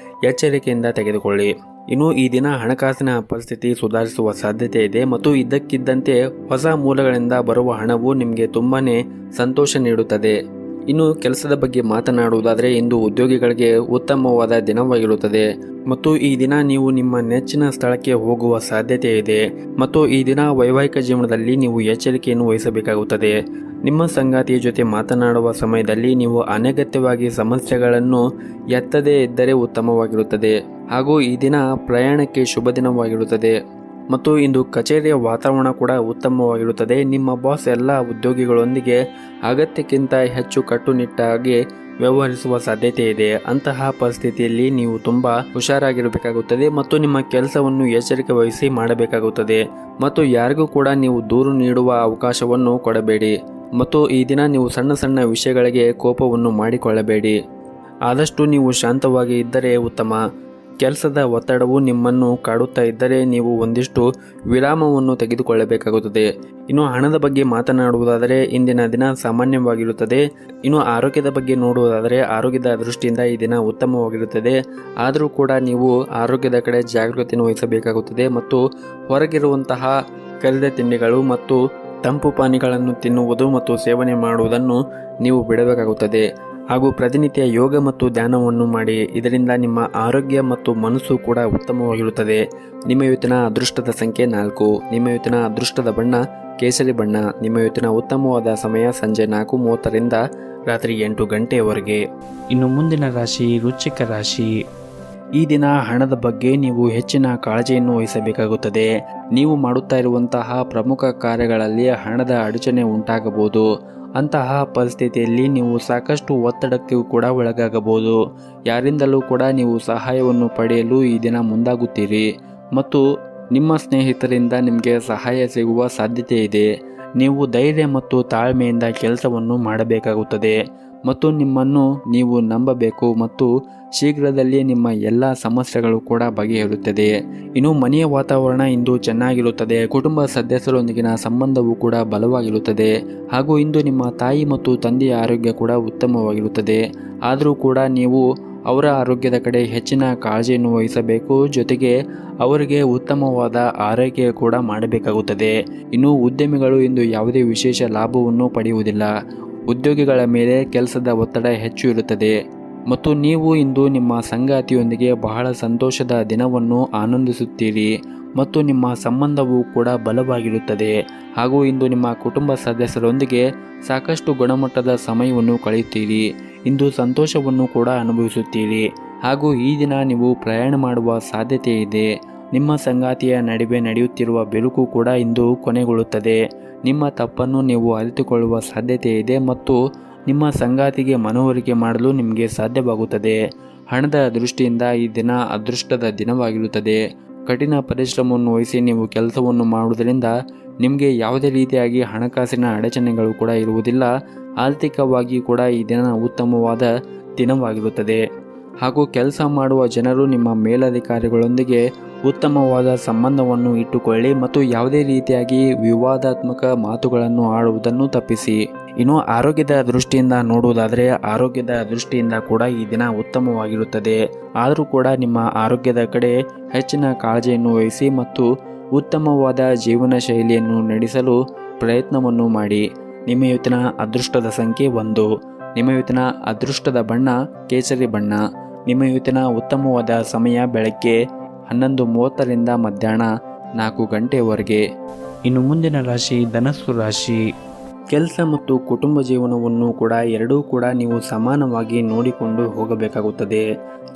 ಎಚ್ಚರಿಕೆಯಿಂದ ತೆಗೆದುಕೊಳ್ಳಿ. ಇನ್ನು ಈ ದಿನ ಹಣಕಾಸಿನ ಪರಿಸ್ಥಿತಿ ಸುಧಾರಿಸುವ ಸಾಧ್ಯತೆ ಇದೆ ಮತ್ತು ಇದ್ದಕ್ಕಿದ್ದಂತೆ ಹೊಸ ಮೂಲಗಳಿಂದ ಬರುವ ಹಣವು ನಿಮಗೆ ತುಂಬಾನೇ ಸಂತೋಷ ನೀಡುತ್ತದೆ. ಇನ್ನು ಕೆಲಸದ ಬಗ್ಗೆ ಮಾತನಾಡುವುದಾದರೆ ಇಂದು ಉದ್ಯೋಗಿಗಳಿಗೆ ಉತ್ತಮವಾದ ದಿನವಾಗಿರುತ್ತದೆ ಮತ್ತು ಈ ದಿನ ನೀವು ನಿಮ್ಮ ನೆಚ್ಚಿನ ಸ್ಥಳಕ್ಕೆ ಹೋಗುವ ಸಾಧ್ಯತೆ ಇದೆ ಮತ್ತು ಈ ದಿನ ವೈವಾಹಿಕ ಜೀವನದಲ್ಲಿ ನೀವು ಎಚ್ಚರಿಕೆಯನ್ನು ವಹಿಸಬೇಕಾಗುತ್ತದೆ. ನಿಮ್ಮ ಸಂಗಾತಿಯ ಜೊತೆ ಮಾತನಾಡುವ ಸಮಯದಲ್ಲಿ ನೀವು ಅನಗತ್ಯವಾಗಿ ಸಮಸ್ಯೆಗಳನ್ನು ಎತ್ತದೇ ಇದ್ದರೆ ಉತ್ತಮವಾಗಿರುತ್ತದೆ. ಹಾಗೂ ಈ ದಿನ ಪ್ರಯಾಣಕ್ಕೆ ಶುಭ ದಿನವಾಗಿರುತ್ತದೆ ಮತ್ತು ಇಂದು ಕಚೇರಿಯ ವಾತಾವರಣ ಕೂಡ ಉತ್ತಮವಾಗಿರುತ್ತದೆ. ನಿಮ್ಮ ಬಾಸ್ ಎಲ್ಲ ಉದ್ಯೋಗಿಗಳೊಂದಿಗೆ ಅಗತ್ಯಕ್ಕಿಂತ ಹೆಚ್ಚು ಕಟ್ಟುನಿಟ್ಟಾಗಿ ವ್ಯವಹರಿಸುವ ಸಾಧ್ಯತೆ ಇದೆ. ಅಂತಹ ಪರಿಸ್ಥಿತಿಯಲ್ಲಿ ನೀವು ತುಂಬ ಹುಷಾರಾಗಿರಬೇಕಾಗುತ್ತದೆ ಮತ್ತು ನಿಮ್ಮ ಕೆಲಸವನ್ನು ಎಚ್ಚರಿಕೆ ವಹಿಸಿ ಮಾಡಬೇಕಾಗುತ್ತದೆ ಮತ್ತು ಯಾರಿಗೂ ಕೂಡ ನೀವು ದೂರು ನೀಡುವ ಅವಕಾಶವನ್ನು ಕೊಡಬೇಡಿ ಮತ್ತು ಈ ದಿನ ನೀವು ಸಣ್ಣ ಸಣ್ಣ ವಿಷಯಗಳಿಗೆ ಕೋಪವನ್ನು ಮಾಡಿಕೊಳ್ಳಬೇಡಿ. ಆದಷ್ಟು ನೀವು ಶಾಂತವಾಗಿ ಇದ್ದರೆ ಉತ್ತಮ. ಕೆಲಸದ ಒತ್ತಡವು ನಿಮ್ಮನ್ನು ಕಾಡುತ್ತಾ ಇದ್ದರೆ ನೀವು ಒಂದಿಷ್ಟು ವಿರಾಮವನ್ನು ತೆಗೆದುಕೊಳ್ಳಬೇಕಾಗುತ್ತದೆ. ಇನ್ನು ಹಣದ ಬಗ್ಗೆ ಮಾತನಾಡುವುದಾದರೆ ಇಂದಿನ ದಿನ ಸಾಮಾನ್ಯವಾಗಿರುತ್ತದೆ. ಇನ್ನು ಆರೋಗ್ಯದ ಬಗ್ಗೆ ನೋಡುವುದಾದರೆ ಆರೋಗ್ಯದ ದೃಷ್ಟಿಯಿಂದ ಈ ದಿನ ಉತ್ತಮವಾಗಿರುತ್ತದೆ. ಆದರೂ ಕೂಡ ನೀವು ಆರೋಗ್ಯದ ಕಡೆ ಜಾಗೃತಿಯನ್ನು ವಹಿಸಬೇಕಾಗುತ್ತದೆ ಮತ್ತು ಹೊರಗಿರುವಂತಹ ಕರಿದ ತಿಂಡಿಗಳು ಮತ್ತು ತಂಪು ಪಾನೀಯಗಳನ್ನು ತಿನ್ನುವುದು ಮತ್ತು ಸೇವನೆ ಮಾಡುವುದನ್ನು ನೀವು ಬಿಡಬೇಕಾಗುತ್ತದೆ. ಹಾಗೂ ಪ್ರತಿನಿತ್ಯ ಯೋಗ ಮತ್ತು ಧ್ಯಾನವನ್ನು ಮಾಡಿ. ಇದರಿಂದ ನಿಮ್ಮ ಆರೋಗ್ಯ ಮತ್ತು ಮನಸ್ಸು ಕೂಡ ಉತ್ತಮವಾಗಿರುತ್ತದೆ. ನಿಮ್ಮ ಇವತ್ತಿನ ಅದೃಷ್ಟದ ಸಂಖ್ಯೆ 4. ನಿಮ್ಮ ಇವತ್ತಿನ ಅದೃಷ್ಟದ ಬಣ್ಣ ಕೇಸರಿ ಬಣ್ಣ. ನಿಮ್ಮ ಇವತ್ತಿನ ಉತ್ತಮವಾದ ಸಮಯ ಸಂಜೆ 4:30ರಿಂದ ರಾತ್ರಿ 8 ಗಂಟೆಯವರೆಗೆ. ಇನ್ನು ಮುಂದಿನ ರಾಶಿ ವೃಶ್ಚಿಕ ರಾಶಿ. ಈ ದಿನ ಹಣದ ಬಗ್ಗೆ ನೀವು ಹೆಚ್ಚಿನ ಕಾಳಜಿಯನ್ನು ವಹಿಸಬೇಕಾಗುತ್ತದೆ. ನೀವು ಮಾಡುತ್ತಾ ಇರುವಂತಹ ಪ್ರಮುಖ ಕಾರ್ಯಗಳಲ್ಲಿ ಹಣದ ಅಡಚಣೆ ಉಂಟಾಗಬಹುದು. ಅಂತಹ ಪರಿಸ್ಥಿತಿಯಲ್ಲಿ ನೀವು ಸಾಕಷ್ಟು ಒತ್ತಡಕ್ಕೂ ಕೂಡ ಒಳಗಾಗಬಹುದು. ಯಾರಿಂದಲೂ ಕೂಡ ನೀವು ಸಹಾಯವನ್ನು ಪಡೆಯಲು ಈ ದಿನ ಮುಂದಾಗುತ್ತೀರಿ ಮತ್ತು ನಿಮ್ಮ ಸ್ನೇಹಿತರಿಂದ ನಿಮಗೆ ಸಹಾಯ ಸಿಗುವ ಸಾಧ್ಯತೆ ಇದೆ. ನೀವು ಧೈರ್ಯ ಮತ್ತು ತಾಳ್ಮೆಯಿಂದ ಕೆಲಸವನ್ನು ಮಾಡಬೇಕಾಗುತ್ತದೆ ಮತ್ತು ನಿಮ್ಮನ್ನು ನೀವು ನಂಬಬೇಕು ಮತ್ತು ಶೀಘ್ರದಲ್ಲೇ ನಿಮ್ಮ ಎಲ್ಲ ಸಮಸ್ಯೆಗಳು ಕೂಡ ಬಗೆಹರುತ್ತದೆ. ಇನ್ನು ಮನೆಯ ವಾತಾವರಣ ಇಂದು ಚೆನ್ನಾಗಿರುತ್ತದೆ. ಕುಟುಂಬ ಸದಸ್ಯರೊಂದಿಗಿನ ಸಂಬಂಧವೂ ಕೂಡ ಬಲವಾಗಿರುತ್ತದೆ ಹಾಗೂ ಇಂದು ನಿಮ್ಮ ತಾಯಿ ಮತ್ತು ತಂದೆಯ ಆರೋಗ್ಯ ಕೂಡ ಉತ್ತಮವಾಗಿರುತ್ತದೆ. ಆದರೂ ಕೂಡ ನೀವು ಅವರ ಆರೋಗ್ಯದ ಕಡೆ ಹೆಚ್ಚಿನ ಕಾಳಜಿಯನ್ನು ವಹಿಸಬೇಕು. ಜೊತೆಗೆ ಅವರಿಗೆ ಉತ್ತಮವಾದ ಆರೈಕೆ ಕೂಡ ಮಾಡಬೇಕಾಗುತ್ತದೆ. ಇನ್ನು ಉದ್ಯಮಿಗಳು ಇಂದು ಯಾವುದೇ ವಿಶೇಷ ಲಾಭವನ್ನು ಪಡೆಯುವುದಿಲ್ಲ. ಉದ್ಯೋಗಿಗಳ ಮೇಲೆ ಕೆಲಸದ ಒತ್ತಡ ಹೆಚ್ಚು ಇರುತ್ತದೆ ಮತ್ತು ನೀವು ಇಂದು ನಿಮ್ಮ ಸಂಗಾತಿಯೊಂದಿಗೆ ಬಹಳ ಸಂತೋಷದ ದಿನವನ್ನು ಆನಂದಿಸುತ್ತೀರಿ ಮತ್ತು ನಿಮ್ಮ ಸಂಬಂಧವೂ ಕೂಡ ಬಲವಾಗಿರುತ್ತದೆ. ಹಾಗೂ ಇಂದು ನಿಮ್ಮ ಕುಟುಂಬ ಸದಸ್ಯರೊಂದಿಗೆ ಸಾಕಷ್ಟು ಗುಣಮಟ್ಟದ ಸಮಯವನ್ನು ಕಳೆಯುತ್ತೀರಿ. ಇಂದು ಸಂತೋಷವನ್ನು ಕೂಡ ಅನುಭವಿಸುತ್ತೀರಿ ಹಾಗೂ ಈ ದಿನ ನೀವು ಪ್ರಯಾಣ ಮಾಡುವ ಸಾಧ್ಯತೆ ಇದೆ. ನಿಮ್ಮ ಸಂಗಾತಿಯ ನಡುವೆ ನಡೆಯುತ್ತಿರುವ ಬಿರುಕು ಕೂಡ ಇಂದು ಕೊನೆಗೊಳ್ಳುತ್ತದೆ. ನಿಮ್ಮ ತಪ್ಪನ್ನು ನೀವು ಅರಿತುಕೊಳ್ಳುವ ಸಾಧ್ಯತೆ ಇದೆ ಮತ್ತು ನಿಮ್ಮ ಸಂಗಾತಿಗೆ ಮನವರಿಕೆ ಮಾಡಲು ನಿಮಗೆ ಸಾಧ್ಯವಾಗುತ್ತದೆ. ಹಣದ ದೃಷ್ಟಿಯಿಂದ ಈ ದಿನ ಅದೃಷ್ಟದ ದಿನವಾಗಿರುತ್ತದೆ. ಕಠಿಣ ಪರಿಶ್ರಮವನ್ನು ವಹಿಸಿ ನೀವು ಕೆಲಸವನ್ನು ಮಾಡುವುದರಿಂದ ನಿಮಗೆ ಯಾವುದೇ ರೀತಿಯಾಗಿ ಹಣಕಾಸಿನ ಅಡಚಣೆಗಳು ಕೂಡ ಇರುವುದಿಲ್ಲ. ಆರ್ಥಿಕವಾಗಿ ಕೂಡ ಈ ದಿನ ಉತ್ತಮವಾದ ದಿನವಾಗಿರುತ್ತದೆ ಹಾಗೂ ಕೆಲಸ ಮಾಡುವ ಜನರು ನಿಮ್ಮ ಮೇಲಧಿಕಾರಿಗಳೊಂದಿಗೆ ಉತ್ತಮವಾದ ಸಂಬಂಧವನ್ನು ಇಟ್ಟುಕೊಳ್ಳಿ ಮತ್ತು ಯಾವುದೇ ರೀತಿಯಾಗಿ ವಿವಾದಾತ್ಮಕ ಮಾತುಗಳನ್ನು ಆಡುವುದನ್ನು ತಪ್ಪಿಸಿ. ಇನ್ನು ಆರೋಗ್ಯದ ದೃಷ್ಟಿಯಿಂದ ನೋಡುವುದಾದರೆ ಆರೋಗ್ಯದ ದೃಷ್ಟಿಯಿಂದ ಕೂಡ ಈ ದಿನ ಉತ್ತಮವಾಗಿರುತ್ತದೆ. ಆದರೂ ಕೂಡ ನಿಮ್ಮ ಆರೋಗ್ಯದ ಕಡೆ ಹೆಚ್ಚಿನ ಕಾಳಜಿಯನ್ನು ವಹಿಸಿ ಮತ್ತು ಉತ್ತಮವಾದ ಜೀವನ ಶೈಲಿಯನ್ನು ನಡೆಸಲು ಪ್ರಯತ್ನವನ್ನು ಮಾಡಿ. ನಿಮ್ಮ ಇವತ್ತಿನ ಅದೃಷ್ಟದ ಸಂಖ್ಯೆ 1. ನಿಮ್ಮ ಇವತ್ತಿನ ಅದೃಷ್ಟದ ಬಣ್ಣ ಕೇಸರಿ ಬಣ್ಣ. ನಿಮ್ಮ ಇವತ್ತಿನ ಉತ್ತಮವಾದ ಸಮಯ ಬೆಳಗ್ಗೆ 11:30ರಿಂದ ಮಧ್ಯಾಹ್ನ 4 ಗಂಟೆವರೆಗೆ. ಇನ್ನು ಮುಂದಿನ ರಾಶಿ ಧನಸ್ಸು ರಾಶಿ. ಕೆಲಸ ಮತ್ತು ಕುಟುಂಬ ಜೀವನವನ್ನು ಎರಡೂ ನೀವು ಸಮಾನವಾಗಿ ನೋಡಿಕೊಂಡು ಹೋಗಬೇಕಾಗುತ್ತದೆ.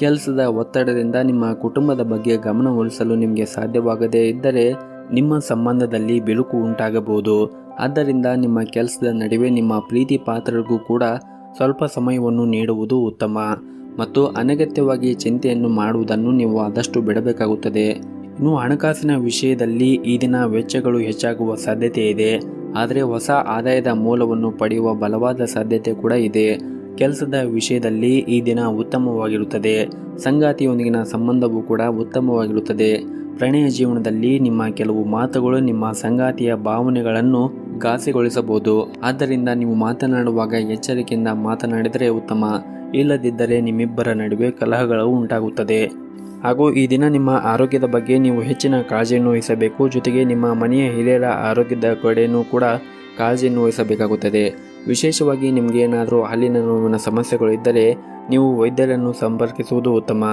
ಕೆಲಸದ ಒತ್ತಡದಿಂದ ನಿಮ್ಮ ಕುಟುಂಬದ ಬಗ್ಗೆ ಗಮನಹರಿಸಲು ನಿಮಗೆ ಸಾಧ್ಯವಾಗದೇ ಇದ್ದರೆ ನಿಮ್ಮ ಸಂಬಂಧದಲ್ಲಿ ಬಿರುಕು ಉಂಟಾಗಬಹುದು. ಆದ್ದರಿಂದ ನಿಮ್ಮ ಕೆಲಸದ ನಡುವೆ ನಿಮ್ಮ ಪ್ರೀತಿ ಪಾತ್ರರಿಗೂ ಸ್ವಲ್ಪ ಸಮಯವನ್ನು ನೀಡುವುದು ಉತ್ತಮ. ಮತ್ತು ಅನಗತ್ಯವಾಗಿ ಚಿಂತೆಯನ್ನು ಮಾಡುವುದನ್ನು ನೀವು ಆದಷ್ಟು ಬಿಡಬೇಕಾಗುತ್ತದೆ. ಇನ್ನು ಹಣಕಾಸಿನ ವಿಷಯದಲ್ಲಿ ಈ ದಿನ ವೆಚ್ಚಗಳು ಹೆಚ್ಚಾಗುವ ಸಾಧ್ಯತೆ ಇದೆ. ಆದರೆ ಹೊಸ ಆದಾಯದ ಮೂಲವನ್ನು ಪಡೆಯುವ ಬಲವಾದ ಸಾಧ್ಯತೆ ಇದೆ. ಕೆಲಸದ ವಿಷಯದಲ್ಲಿ ಈ ದಿನ ಉತ್ತಮವಾಗಿರುತ್ತದೆ. ಸಂಗಾತಿಯೊಂದಿಗಿನ ಸಂಬಂಧವೂ ಉತ್ತಮವಾಗಿರುತ್ತದೆ. ಪ್ರಣಯ ಜೀವನದಲ್ಲಿ ನಿಮ್ಮ ಕೆಲವು ಮಾತುಗಳು ನಿಮ್ಮ ಸಂಗಾತಿಯ ಭಾವನೆಗಳನ್ನು ಘಾಸಿಗೊಳಿಸಬಹುದು. ಆದ್ದರಿಂದ ನೀವು ಮಾತನಾಡುವಾಗ ಎಚ್ಚರಿಕೆಯಿಂದ ಮಾತನಾಡಿದರೆ ಉತ್ತಮ. ಇಲ್ಲದಿದ್ದರೆ ನಿಮ್ಮಿಬ್ಬರ ನಡುವೆ ಕಲಹಗಳು ಉಂಟಾಗುತ್ತದೆ. ಹಾಗೂ ಈ ದಿನ ನಿಮ್ಮ ಆರೋಗ್ಯದ ಬಗ್ಗೆ ನೀವು ಹೆಚ್ಚಿನ ಕಾಳಜಿಯನ್ನು ವಹಿಸಬೇಕು. ಜೊತೆಗೆ ನಿಮ್ಮ ಮನೆಯ ಹಿರಿಯರ ಆರೋಗ್ಯದ ಕಡೆಯೂ ಕಾಳಜಿಯನ್ನು ವಹಿಸಬೇಕಾಗುತ್ತದೆ. ವಿಶೇಷವಾಗಿ ನಿಮಗೆ ಏನಾದರೂ ಹಲ್ಲಿನ ನೋವಿನ ಸಮಸ್ಯೆಗಳು ಇದ್ದರೆ ನೀವು ವೈದ್ಯರನ್ನು ಸಂಪರ್ಕಿಸುವುದು ಉತ್ತಮ.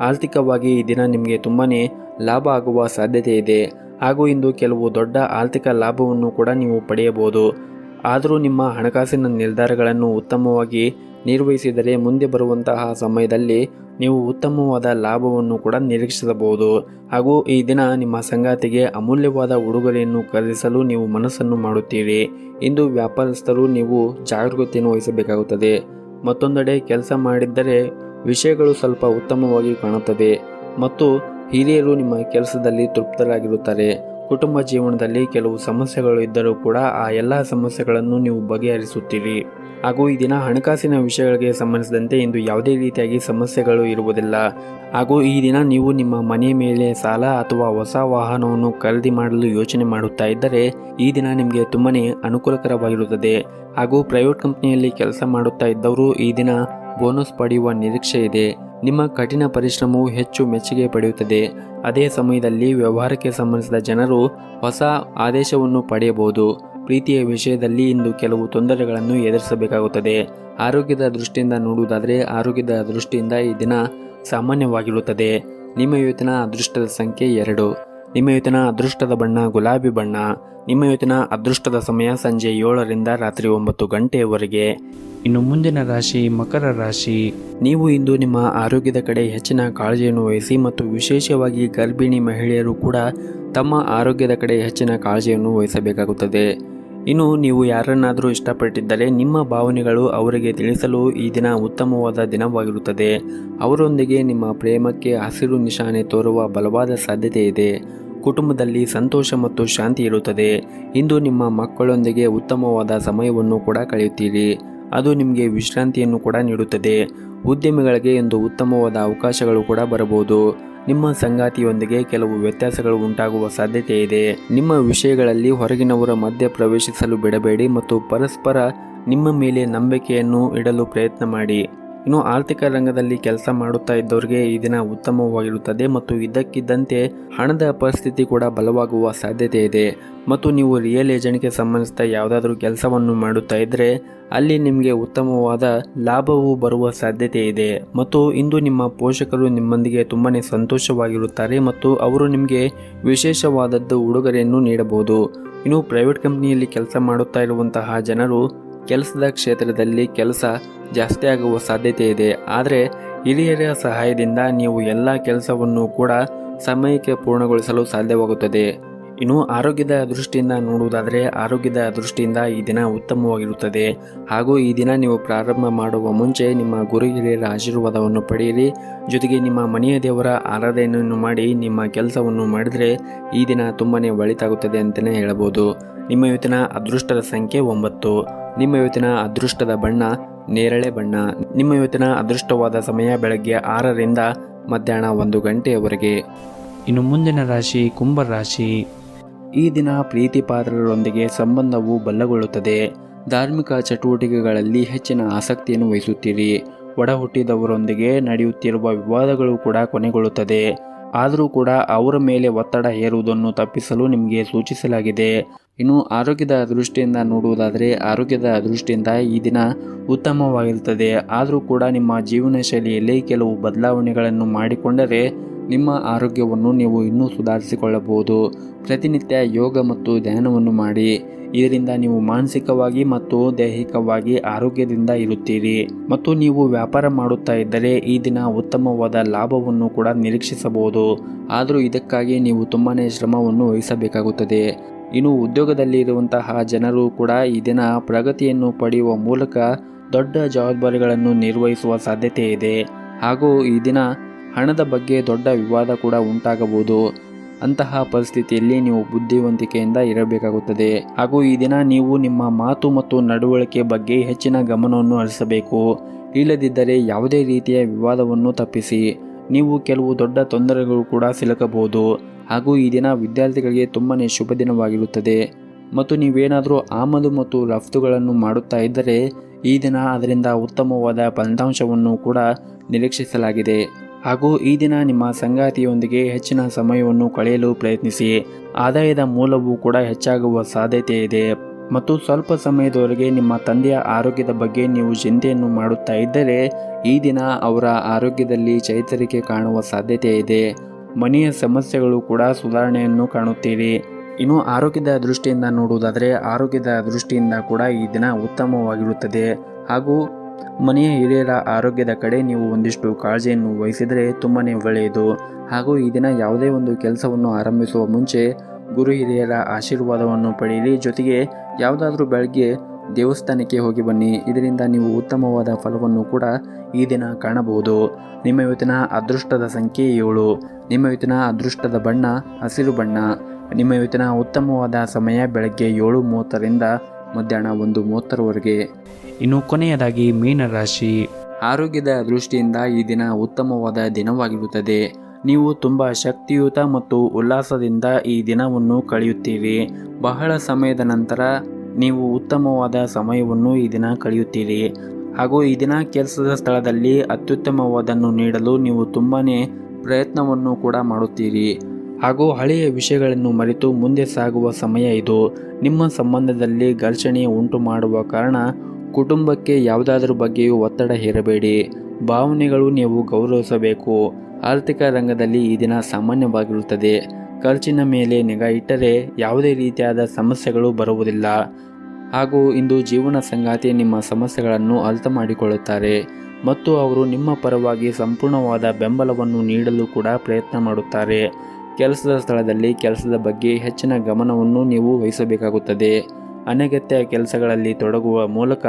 ಆರ್ಥಿಕವಾಗಿ ಈ ದಿನ ನಿಮಗೆ ತುಂಬಾ ಲಾಭ ಆಗುವ ಸಾಧ್ಯತೆ ಇದೆ. ಹಾಗೂ ಇಂದು ಕೆಲವು ದೊಡ್ಡ ಆರ್ಥಿಕ ಲಾಭವನ್ನು ನೀವು ಪಡೆಯಬಹುದು. ಆದರೂ ನಿಮ್ಮ ಹಣಕಾಸಿನ ನಿರ್ಧಾರಗಳನ್ನು ಉತ್ತಮವಾಗಿ ನಿರ್ವಹಿಸಿದರೆ ಮುಂದೆ ಬರುವಂತಹ ಸಮಯದಲ್ಲಿ ನೀವು ಉತ್ತಮವಾದ ಲಾಭವನ್ನು ನಿರೀಕ್ಷಿಸಬಹುದು. ಹಾಗೂ ಈ ದಿನ ನಿಮ್ಮ ಸಂಗಾತಿಗೆ ಅಮೂಲ್ಯವಾದ ಉಡುಗೊರೆಯನ್ನು ಖರೀದಿಸಲು ನೀವು ಮನಸ್ಸನ್ನು ಮಾಡುತ್ತೀರಿ. ಇಂದು ವ್ಯಾಪಾರಸ್ಥರು ನೀವು ಜಾಗರೂಕತೆಯನ್ನು ವಹಿಸಬೇಕಾಗುತ್ತದೆ. ಮತ್ತೊಂದೆಡೆ ಕೆಲಸ ಮಾಡಿದ್ದರೆ ವಿಷಯಗಳು ಸ್ವಲ್ಪ ಉತ್ತಮವಾಗಿ ಕಾಣುತ್ತದೆ ಮತ್ತು ಹಿರಿಯರು ನಿಮ್ಮ ಕೆಲಸದಲ್ಲಿ ತೃಪ್ತರಾಗಿರುತ್ತಾರೆ. ಕುಟುಂಬ ಜೀವನದಲ್ಲಿ ಕೆಲವು ಸಮಸ್ಯೆಗಳು ಇದ್ದರೂ ಆ ಎಲ್ಲ ಸಮಸ್ಯೆಗಳನ್ನು ನೀವು ಬಗೆಹರಿಸುತ್ತೀರಿ. ಹಾಗೂ ಈ ದಿನ ಹಣಕಾಸಿನ ವಿಷಯಗಳಿಗೆ ಸಂಬಂಧಿಸಿದಂತೆ ಇಂದು ಯಾವುದೇ ರೀತಿಯಾಗಿ ಸಮಸ್ಯೆಗಳು ಇರುವುದಿಲ್ಲ. ಹಾಗೂ ಈ ದಿನ ನೀವು ನಿಮ್ಮ ಮನೆಯ ಮೇಲೆ ಸಾಲ ಅಥವಾ ಹೊಸ ವಾಹನವನ್ನು ಖರೀದಿ ಮಾಡಲು ಯೋಚನೆ ಮಾಡುತ್ತಾ ಇದ್ದರೆ ಈ ದಿನ ನಿಮಗೆ ತುಂಬಾ ಅನುಕೂಲಕರವಾಗಿರುತ್ತದೆ. ಹಾಗೂ ಪ್ರೈವೇಟ್ ಕಂಪನಿಯಲ್ಲಿ ಕೆಲಸ ಮಾಡುತ್ತಾ ಇದ್ದವರು ಈ ದಿನ ಬೋನಸ್ ಪಡೆಯುವ ನಿರೀಕ್ಷೆ ಇದೆ. ನಿಮ್ಮ ಕಠಿಣ ಪರಿಶ್ರಮವು ಹೆಚ್ಚು ಮೆಚ್ಚುಗೆ ಪಡೆಯುತ್ತದೆ. ಅದೇ ಸಮಯದಲ್ಲಿ ವ್ಯವಹಾರಕ್ಕೆ ಸಂಬಂಧಿಸಿದ ಜನರು ಹೊಸ ಆದೇಶವನ್ನು ಪಡೆಯಬಹುದು. ಪ್ರೀತಿಯ ವಿಷಯದಲ್ಲಿ ಇಂದು ಕೆಲವು ತೊಂದರೆಗಳನ್ನು ಎದುರಿಸಬೇಕಾಗುತ್ತದೆ. ಆರೋಗ್ಯದ ದೃಷ್ಟಿಯಿಂದ ನೋಡುವುದಾದರೆ ಆರೋಗ್ಯದ ದೃಷ್ಟಿಯಿಂದ ಈ ದಿನ ಸಾಮಾನ್ಯವಾಗಿರುತ್ತದೆ. ನಿಮ್ಮ ಇವತ್ತಿನ ಅದೃಷ್ಟದ ಸಂಖ್ಯೆ 2. ನಿಮ್ಮ ಇವತ್ತಿನ ಅದೃಷ್ಟದ ಬಣ್ಣ ಗುಲಾಬಿ ಬಣ್ಣ. ನಿಮ್ಮ ಇವತ್ತಿನ ಅದೃಷ್ಟದ ಸಮಯ ಸಂಜೆ 7ರಿಂದ ರಾತ್ರಿ 9 ಗಂಟೆಯವರೆಗೆ. ಇನ್ನು ಮುಂದಿನ ರಾಶಿ ಮಕರ ರಾಶಿ. ನೀವು ಇಂದು ನಿಮ್ಮ ಆರೋಗ್ಯದ ಕಡೆ ಹೆಚ್ಚಿನ ಕಾಳಜಿಯನ್ನು ವಹಿಸಿ ಮತ್ತು ವಿಶೇಷವಾಗಿ ಗರ್ಭಿಣಿ ಮಹಿಳೆಯರು ತಮ್ಮ ಆರೋಗ್ಯದ ಕಡೆ ಹೆಚ್ಚಿನ ಕಾಳಜಿಯನ್ನು ವಹಿಸಬೇಕಾಗುತ್ತದೆ. ಇನ್ನು ನೀವು ಯಾರನ್ನಾದರೂ ಇಷ್ಟಪಟ್ಟಿದ್ದರೆ ನಿಮ್ಮ ಭಾವನೆಗಳು ಅವರಿಗೆ ತಿಳಿಸಲು ಈ ದಿನ ಉತ್ತಮವಾದ ದಿನವಾಗಿರುತ್ತದೆ. ಅವರೊಂದಿಗೆ ನಿಮ್ಮ ಪ್ರೇಮಕ್ಕೆ ಹಸಿರು ನಿಶಾನೆ ತೋರುವ ಬಲವಾದ ಸಾಧ್ಯತೆ ಇದೆ. ಕುಟುಂಬದಲ್ಲಿ ಸಂತೋಷ ಮತ್ತು ಶಾಂತಿ ಇರುತ್ತದೆ. ಇಂದು ನಿಮ್ಮ ಮಕ್ಕಳೊಂದಿಗೆ ಉತ್ತಮವಾದ ಸಮಯವನ್ನು ಕಳೆಯುತ್ತೀರಿ. ಅದು ನಿಮಗೆ ವಿಶ್ರಾಂತಿಯನ್ನು ನೀಡುತ್ತದೆ. ಉದ್ಯಮಿಗಳಿಗೆ ಇಂದು ಉತ್ತಮವಾದ ಅವಕಾಶಗಳು ಬರಬಹುದು. ನಿಮ್ಮ ಸಂಗಾತಿಯೊಂದಿಗೆ ಕೆಲವು ವ್ಯತ್ಯಾಸಗಳು ಉಂಟಾಗುವ ಸಾಧ್ಯತೆ ಇದೆ. ನಿಮ್ಮ ವಿಷಯಗಳಲ್ಲಿ ಹೊರಗಿನವರ ಮಧ್ಯೆ ಪ್ರವೇಶಿಸಲು ಬಿಡಬೇಡಿ ಮತ್ತು ಪರಸ್ಪರ ನಿಮ್ಮ ಮೇಲೆ ನಂಬಿಕೆಯನ್ನು ಇಡಲು ಪ್ರಯತ್ನ ಮಾಡಿ. ಇನ್ನು ಆರ್ಥಿಕ ರಂಗದಲ್ಲಿ ಕೆಲಸ ಮಾಡುತ್ತಾ ಇದ್ದವರಿಗೆ ಈ ದಿನ ಉತ್ತಮವಾಗಿರುತ್ತದೆ ಮತ್ತು ಇದ್ದಕ್ಕಿದ್ದಂತೆ ಹಣದ ಪರಿಸ್ಥಿತಿ ಬಲವಾಗುವ ಸಾಧ್ಯತೆ ಇದೆ. ಮತ್ತು ನೀವು ರಿಯಲ್ ಏಜೆಂಟ್ಗೆ ಸಂಬಂಧಿಸಿದ ಯಾವುದಾದ್ರೂ ಕೆಲಸವನ್ನು ಮಾಡುತ್ತಾ ಇದ್ದರೆ ಅಲ್ಲಿ ನಿಮಗೆ ಉತ್ತಮವಾದ ಲಾಭವು ಬರುವ ಸಾಧ್ಯತೆ ಇದೆ. ಮತ್ತು ಇಂದು ನಿಮ್ಮ ಪೋಷಕರು ನಿಮ್ಮೊಂದಿಗೆ ತುಂಬಾ ಸಂತೋಷವಾಗಿರುತ್ತಾರೆ ಮತ್ತು ಅವರು ನಿಮಗೆ ವಿಶೇಷವಾದದ್ದು ಉಡುಗೊರೆಯನ್ನು ನೀಡಬಹುದು. ಇನ್ನು ಪ್ರೈವೇಟ್ ಕಂಪನಿಯಲ್ಲಿ ಕೆಲಸ ಮಾಡುತ್ತಾ ಇರುವಂತಹ ಜನರು ಕೆಲಸದ ಕ್ಷೇತ್ರದಲ್ಲಿ ಕೆಲಸ ಜಾಸ್ತಿ ಆಗುವ ಸಾಧ್ಯತೆ ಇದೆ. ಆದರೆ ಹಿರಿಯರ ಸಹಾಯದಿಂದ ನೀವು ಎಲ್ಲ ಕೆಲಸವನ್ನು ಸಮಯಕ್ಕೆ ಪೂರ್ಣಗೊಳಿಸಲು ಸಾಧ್ಯವಾಗುತ್ತದೆ. ಇನ್ನು ಆರೋಗ್ಯದ ದೃಷ್ಟಿಯಿಂದ ನೋಡುವುದಾದರೆ ಆರೋಗ್ಯದ ದೃಷ್ಟಿಯಿಂದ ಈ ದಿನ ಉತ್ತಮವಾಗಿರುತ್ತದೆ. ಹಾಗೂ ಈ ದಿನ ನೀವು ಪ್ರಾರಂಭ ಮಾಡುವ ಮುಂಚೆ ನಿಮ್ಮ ಗುರು ಹಿರಿಯರ ಆಶೀರ್ವಾದವನ್ನು ಪಡೆಯಿರಿ. ಜೊತೆಗೆ ನಿಮ್ಮ ಮನೆಯ ದೇವರ ಆರಾಧನೆಯನ್ನು ಮಾಡಿ ನಿಮ್ಮ ಕೆಲಸವನ್ನು ಮಾಡಿದರೆ ಈ ದಿನ ತುಂಬಾ ಒಳಿತಾಗುತ್ತದೆ ಅಂತಲೇ ಹೇಳಬಹುದು. ನಿಮ್ಮ ಇವತ್ತಿನ ಅದೃಷ್ಟದ ಸಂಖ್ಯೆ 9. ನಿಮ್ಮ ಇವತ್ತಿನ ಅದೃಷ್ಟದ ಬಣ್ಣ ನೇರಳೆ ಬಣ್ಣ. ನಿಮ್ಮ ಇವತ್ತಿನ ಅದೃಷ್ಟವಾದ ಸಮಯ ಬೆಳಗ್ಗೆ 6ರಿಂದ ಮಧ್ಯಾಹ್ನ 1 ಗಂಟೆಯವರೆಗೆ. ಇನ್ನು ಮುಂದಿನ ರಾಶಿ ಕುಂಭ ರಾಶಿ. ಈ ದಿನ ಪ್ರೀತಿ ಪಾತ್ರರೊಂದಿಗೆ ಸಂಬಂಧವು ಬಲಗೊಳ್ಳುತ್ತದೆ. ಧಾರ್ಮಿಕ ಚಟುವಟಿಕೆಗಳಲ್ಲಿ ಹೆಚ್ಚಿನ ಆಸಕ್ತಿಯನ್ನು ವಹಿಸುತ್ತೀರಿ. ಒಡ ಹುಟ್ಟಿದವರೊಂದಿಗೆ ನಡೆಯುತ್ತಿರುವ ವಿವಾದಗಳು ಕೊನೆಗೊಳ್ಳುತ್ತದೆ. ಆದರೂ ಕೂಡ ಅವರ ಮೇಲೆ ಒತ್ತಡ ಹೇರುವುದನ್ನು ತಪ್ಪಿಸಲು ನಿಮಗೆ ಸೂಚಿಸಲಾಗಿದೆ. ಇನ್ನು ಆರೋಗ್ಯದ ದೃಷ್ಟಿಯಿಂದ ನೋಡುವುದಾದರೆ ಆರೋಗ್ಯದ ದೃಷ್ಟಿಯಿಂದ ಈ ದಿನ ಉತ್ತಮವಾಗಿರುತ್ತದೆ. ಆದರೂ ಕೂಡ ನಿಮ್ಮ ಜೀವನ ಶೈಲಿಯಲ್ಲಿ ಕೆಲವು ಬದಲಾವಣೆಗಳನ್ನು ಮಾಡಿಕೊಂಡರೆ ನಿಮ್ಮ ಆರೋಗ್ಯವನ್ನು ನೀವು ಇನ್ನೂ ಸುಧಾರಿಸಿಕೊಳ್ಳಬಹುದು. ಪ್ರತಿನಿತ್ಯ ಯೋಗ ಮತ್ತು ಧ್ಯಾನವನ್ನು ಮಾಡಿ. ಇದರಿಂದ ನೀವು ಮಾನಸಿಕವಾಗಿ ಮತ್ತು ದೈಹಿಕವಾಗಿ ಆರೋಗ್ಯದಿಂದ ಇರುತ್ತೀರಿ. ಮತ್ತು ನೀವು ವ್ಯಾಪಾರ ಮಾಡುತ್ತಾ ಇದ್ದರೆ ಈ ದಿನ ಉತ್ತಮವಾದ ಲಾಭವನ್ನು ಕೂಡ ನಿರೀಕ್ಷಿಸಬಹುದು. ಆದರೂ ಇದಕ್ಕಾಗಿ ನೀವು ತುಂಬಾ ಶ್ರಮವನ್ನು ವಹಿಸಬೇಕಾಗುತ್ತದೆ. ಇನ್ನು ಉದ್ಯೋಗದಲ್ಲಿ ಇರುವಂತಹ ಜನರು ಕೂಡ ಈ ದಿನ ಪ್ರಗತಿಯನ್ನು ಪಡೆಯುವ ಮೂಲಕ ದೊಡ್ಡ ಜವಾಬ್ದಾರಿಗಳನ್ನು ನಿರ್ವಹಿಸುವ ಸಾಧ್ಯತೆ ಇದೆ. ಹಾಗೂ ಈ ದಿನ ಹಣದ ಬಗ್ಗೆ ದೊಡ್ಡ ವಿವಾದ ಕೂಡ ಉಂಟಾಗಬಹುದು. ಅಂತಹ ಪರಿಸ್ಥಿತಿಯಲ್ಲಿ ನೀವು ಬುದ್ಧಿವಂತಿಕೆಯಿಂದ ಇರಬೇಕಾಗುತ್ತದೆ. ಹಾಗೂ ಈ ದಿನ ನೀವು ನಿಮ್ಮ ಮಾತು ಮತ್ತು ನಡವಳಿಕೆ ಬಗ್ಗೆ ಹೆಚ್ಚಿನ ಗಮನವನ್ನು ಹರಿಸಬೇಕು. ಇಲ್ಲದಿದ್ದರೆ ಯಾವುದೇ ರೀತಿಯ ವಿವಾದವನ್ನು ತಪ್ಪಿಸಿ. ನೀವು ಕೆಲವು ದೊಡ್ಡ ತೊಂದರೆಗಳು ಕೂಡ ಸಿಲುಕಬಹುದು. ಹಾಗೂ ಈ ದಿನ ವಿದ್ಯಾರ್ಥಿಗಳಿಗೆ ತುಂಬಾ ಶುಭ ದಿನವಾಗಿರುತ್ತದೆ. ಮತ್ತು ನೀವೇನಾದರೂ ಆಮದು ಮತ್ತು ರಫ್ತುಗಳನ್ನು ಮಾಡುತ್ತಾ ಇದ್ದರೆ ಈ ದಿನ ಅದರಿಂದ ಉತ್ತಮವಾದ ಫಲಿತಾಂಶವನ್ನು ಕೂಡ ನಿರೀಕ್ಷಿಸಲಾಗಿದೆ. ಹಾಗೂ ಈ ದಿನ ನಿಮ್ಮ ಸಂಗಾತಿಯೊಂದಿಗೆ ಹೆಚ್ಚಿನ ಸಮಯವನ್ನು ಕಳೆಯಲು ಪ್ರಯತ್ನಿಸಿ. ಆದಾಯದ ಮೂಲವೂ ಕೂಡ ಹೆಚ್ಚಾಗುವ ಸಾಧ್ಯತೆ ಇದೆ. ಮತ್ತು ಸ್ವಲ್ಪ ಸಮಯದವರೆಗೆ ನಿಮ್ಮ ತಂದೆಯ ಆರೋಗ್ಯದ ಬಗ್ಗೆ ನೀವು ಚಿಂತೆಯನ್ನು ಮಾಡುತ್ತಾ ಇದ್ದರೆ ಈ ದಿನ ಅವರ ಆರೋಗ್ಯದಲ್ಲಿ ಚೈತನ್ಯ ಕಾಣುವ ಸಾಧ್ಯತೆ ಇದೆ. ಮನೆಯ ಸಮಸ್ಯೆಗಳು ಕೂಡ ಸುಧಾರಣೆಯನ್ನು ಕಾಣುತ್ತೀರಿ. ಇನ್ನು ಆರೋಗ್ಯದ ದೃಷ್ಟಿಯಿಂದ ನೋಡುವುದಾದರೆ ಆರೋಗ್ಯದ ದೃಷ್ಟಿಯಿಂದ ಕೂಡ ಈ ದಿನ ಉತ್ತಮವಾಗಿರುತ್ತದೆ. ಹಾಗೂ ಮನೆಯ ಹಿರಿಯರ ಆರೋಗ್ಯದ ಕಡೆ ನೀವು ಒಂದಿಷ್ಟು ಕಾಳಜಿಯನ್ನು ವಹಿಸಿದರೆ ತುಂಬಾ ಒಳ್ಳೆಯದು. ಹಾಗೂ ಈ ದಿನ ಯಾವುದೇ ಒಂದು ಕೆಲಸವನ್ನು ಆರಂಭಿಸುವ ಮುಂಚೆ ಗುರು ಹಿರಿಯರ ಆಶೀರ್ವಾದವನ್ನು ಪಡೆಯಿರಿ. ಜೊತೆಗೆ ಯಾವುದಾದ್ರೂ ಬೆಳಗ್ಗೆ ದೇವಸ್ಥಾನಕ್ಕೆ ಹೋಗಿ ಬನ್ನಿ. ಇದರಿಂದ ನೀವು ಉತ್ತಮವಾದ ಫಲವನ್ನು ಕೂಡ ಈ ದಿನ ಕಾಣಬಹುದು. ನಿಮ್ಮ ಇವತ್ತಿನ ಅದೃಷ್ಟದ ಸಂಖ್ಯೆ 7. ನಿಮ್ಮ ಇವತ್ತಿನ ಅದೃಷ್ಟದ ಬಣ್ಣ ಹಸಿರು ಬಣ್ಣ. ನಿಮ್ಮ ಇವತ್ತಿನ ಉತ್ತಮವಾದ ಸಮಯ ಬೆಳಗ್ಗೆ 7:30ರಿಂದ ಮಧ್ಯಾಹ್ನ 1:30ವರೆಗೆ. ಇನ್ನು ಕೊನೆಯದಾಗಿ ಮೀನರಾಶಿ. ಆರೋಗ್ಯದ ದೃಷ್ಟಿಯಿಂದ ಈ ದಿನ ಉತ್ತಮವಾದ ದಿನವಾಗಿರುತ್ತದೆ. ನೀವು ತುಂಬ ಶಕ್ತಿಯುತ ಮತ್ತು ಉಲ್ಲಾಸದಿಂದ ಈ ದಿನವನ್ನು ಕಳೆಯುತ್ತೀರಿ. ಬಹಳ ಸಮಯದ ನಂತರ ನೀವು ಉತ್ತಮವಾದ ಸಮಯವನ್ನು ಈ ದಿನ ಕಳೆಯುತ್ತೀರಿ. ಹಾಗೂ ಈ ದಿನ ಕೆಲಸದ ಸ್ಥಳದಲ್ಲಿ ಅತ್ಯುತ್ತಮವಾದನ್ನು ನೀಡಲು ನೀವು ತುಂಬಾ ಪ್ರಯತ್ನವನ್ನು ಕೂಡ ಮಾಡುತ್ತೀರಿ. ಹಾಗೂ ಹಳೆಯ ವಿಷಯಗಳನ್ನು ಮರೆತು ಮುಂದೆ ಸಾಗುವ ಸಮಯ ಇದು. ನಿಮ್ಮ ಸಂಬಂಧದಲ್ಲಿ ಘರ್ಷಣೆ ಉಂಟು ಮಾಡುವ ಕಾರಣ ಕುಟುಂಬಕ್ಕೆ ಯಾವುದಾದ್ರೂ ಬಗ್ಗೆಯೂ ಒತ್ತಡ ಹೇರಬೇಡಿ. ಭಾವನೆಗಳು ನೀವು ಗೌರವಿಸಬೇಕು. ಆರ್ಥಿಕ ರಂಗದಲ್ಲಿ ಈ ದಿನ ಸಾಮಾನ್ಯವಾಗಿರುತ್ತದೆ. ಖರ್ಚಿನ ಮೇಲೆ ನಿಗಾ ಇಟ್ಟರೆ ಯಾವುದೇ ರೀತಿಯಾದ ಸಮಸ್ಯೆಗಳು ಬರುವುದಿಲ್ಲ. ಹಾಗೂ ಇಂದು ಜೀವನ ಸಂಗಾತಿ ನಿಮ್ಮ ಸಮಸ್ಯೆಗಳನ್ನು ಅರ್ಥ ಮಾಡಿಕೊಳ್ಳುತ್ತಾರೆ ಮತ್ತು ಅವರು ನಿಮ್ಮ ಪರವಾಗಿ ಸಂಪೂರ್ಣವಾದ ಬೆಂಬಲವನ್ನು ನೀಡಲು ಕೂಡ ಪ್ರಯತ್ನ ಮಾಡುತ್ತಾರೆ. ಕೆಲಸದ ಸ್ಥಳದಲ್ಲಿ ಕೆಲಸದ ಬಗ್ಗೆ ಹೆಚ್ಚಿನ ಗಮನವನ್ನು ನೀವು ವಹಿಸಬೇಕಾಗುತ್ತದೆ. ಅನಗತ್ಯ ಕೆಲಸಗಳಲ್ಲಿ ತೊಡಗುವ ಮೂಲಕ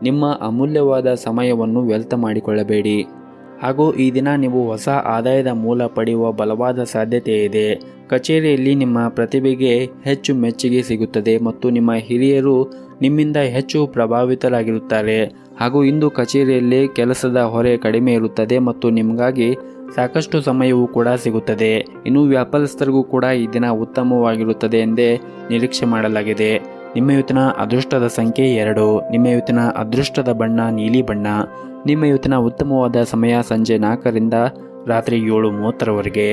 ನಿಮ್ಮ ಅಮೂಲ್ಯವಾದ ಸಮಯವನ್ನು ವ್ಯರ್ಥ ಮಾಡಿಕೊಳ್ಳಬೇಡಿ. ಹಾಗೂ ಈ ದಿನ ನೀವು ಹೊಸ ಆದಾಯದ ಮೂಲ ಪಡೆಯುವ ಬಲವಾದ ಸಾಧ್ಯತೆ ಇದೆ. ಕಚೇರಿಯಲ್ಲಿ ನಿಮ್ಮ ಪ್ರತಿಭೆಗೆ ಹೆಚ್ಚು ಮೆಚ್ಚುಗೆ ಸಿಗುತ್ತದೆ ಮತ್ತು ನಿಮ್ಮ ಹಿರಿಯರು ನಿಮ್ಮಿಂದ ಹೆಚ್ಚು ಪ್ರಭಾವಿತರಾಗಿರುತ್ತಾರೆ. ಹಾಗೂ ಇಂದು ಕಚೇರಿಯಲ್ಲಿ ಕೆಲಸದ ಹೊರೆ ಕಡಿಮೆ ಇರುತ್ತದೆ ಮತ್ತು ನಿಮಗಾಗಿ ಸಾಕಷ್ಟು ಸಮಯವೂ ಕೂಡ ಸಿಗುತ್ತದೆ. ಇನ್ನು ವ್ಯಾಪಾರಸ್ಥರಿಗೂ ಕೂಡ ಈ ದಿನ ಉತ್ತಮವಾಗಿರುತ್ತದೆ ಎಂದೇ ನಿರೀಕ್ಷೆ ಮಾಡಲಾಗಿದೆ. ನಿಮ್ಮ ಇವತ್ತಿನ ಅದೃಷ್ಟದ ಸಂಖ್ಯೆ 2. ನಿಮ್ಮ ಇವತ್ತಿನ ಅದೃಷ್ಟದ ಬಣ್ಣ ನೀಲಿ ಬಣ್ಣ. ನಿಮ್ಮ ಇವತ್ತಿನ ಉತ್ತಮವಾದ ಸಮಯ ಸಂಜೆ 4ರಿಂದ ರಾತ್ರಿ 7:30ವರೆಗೆ.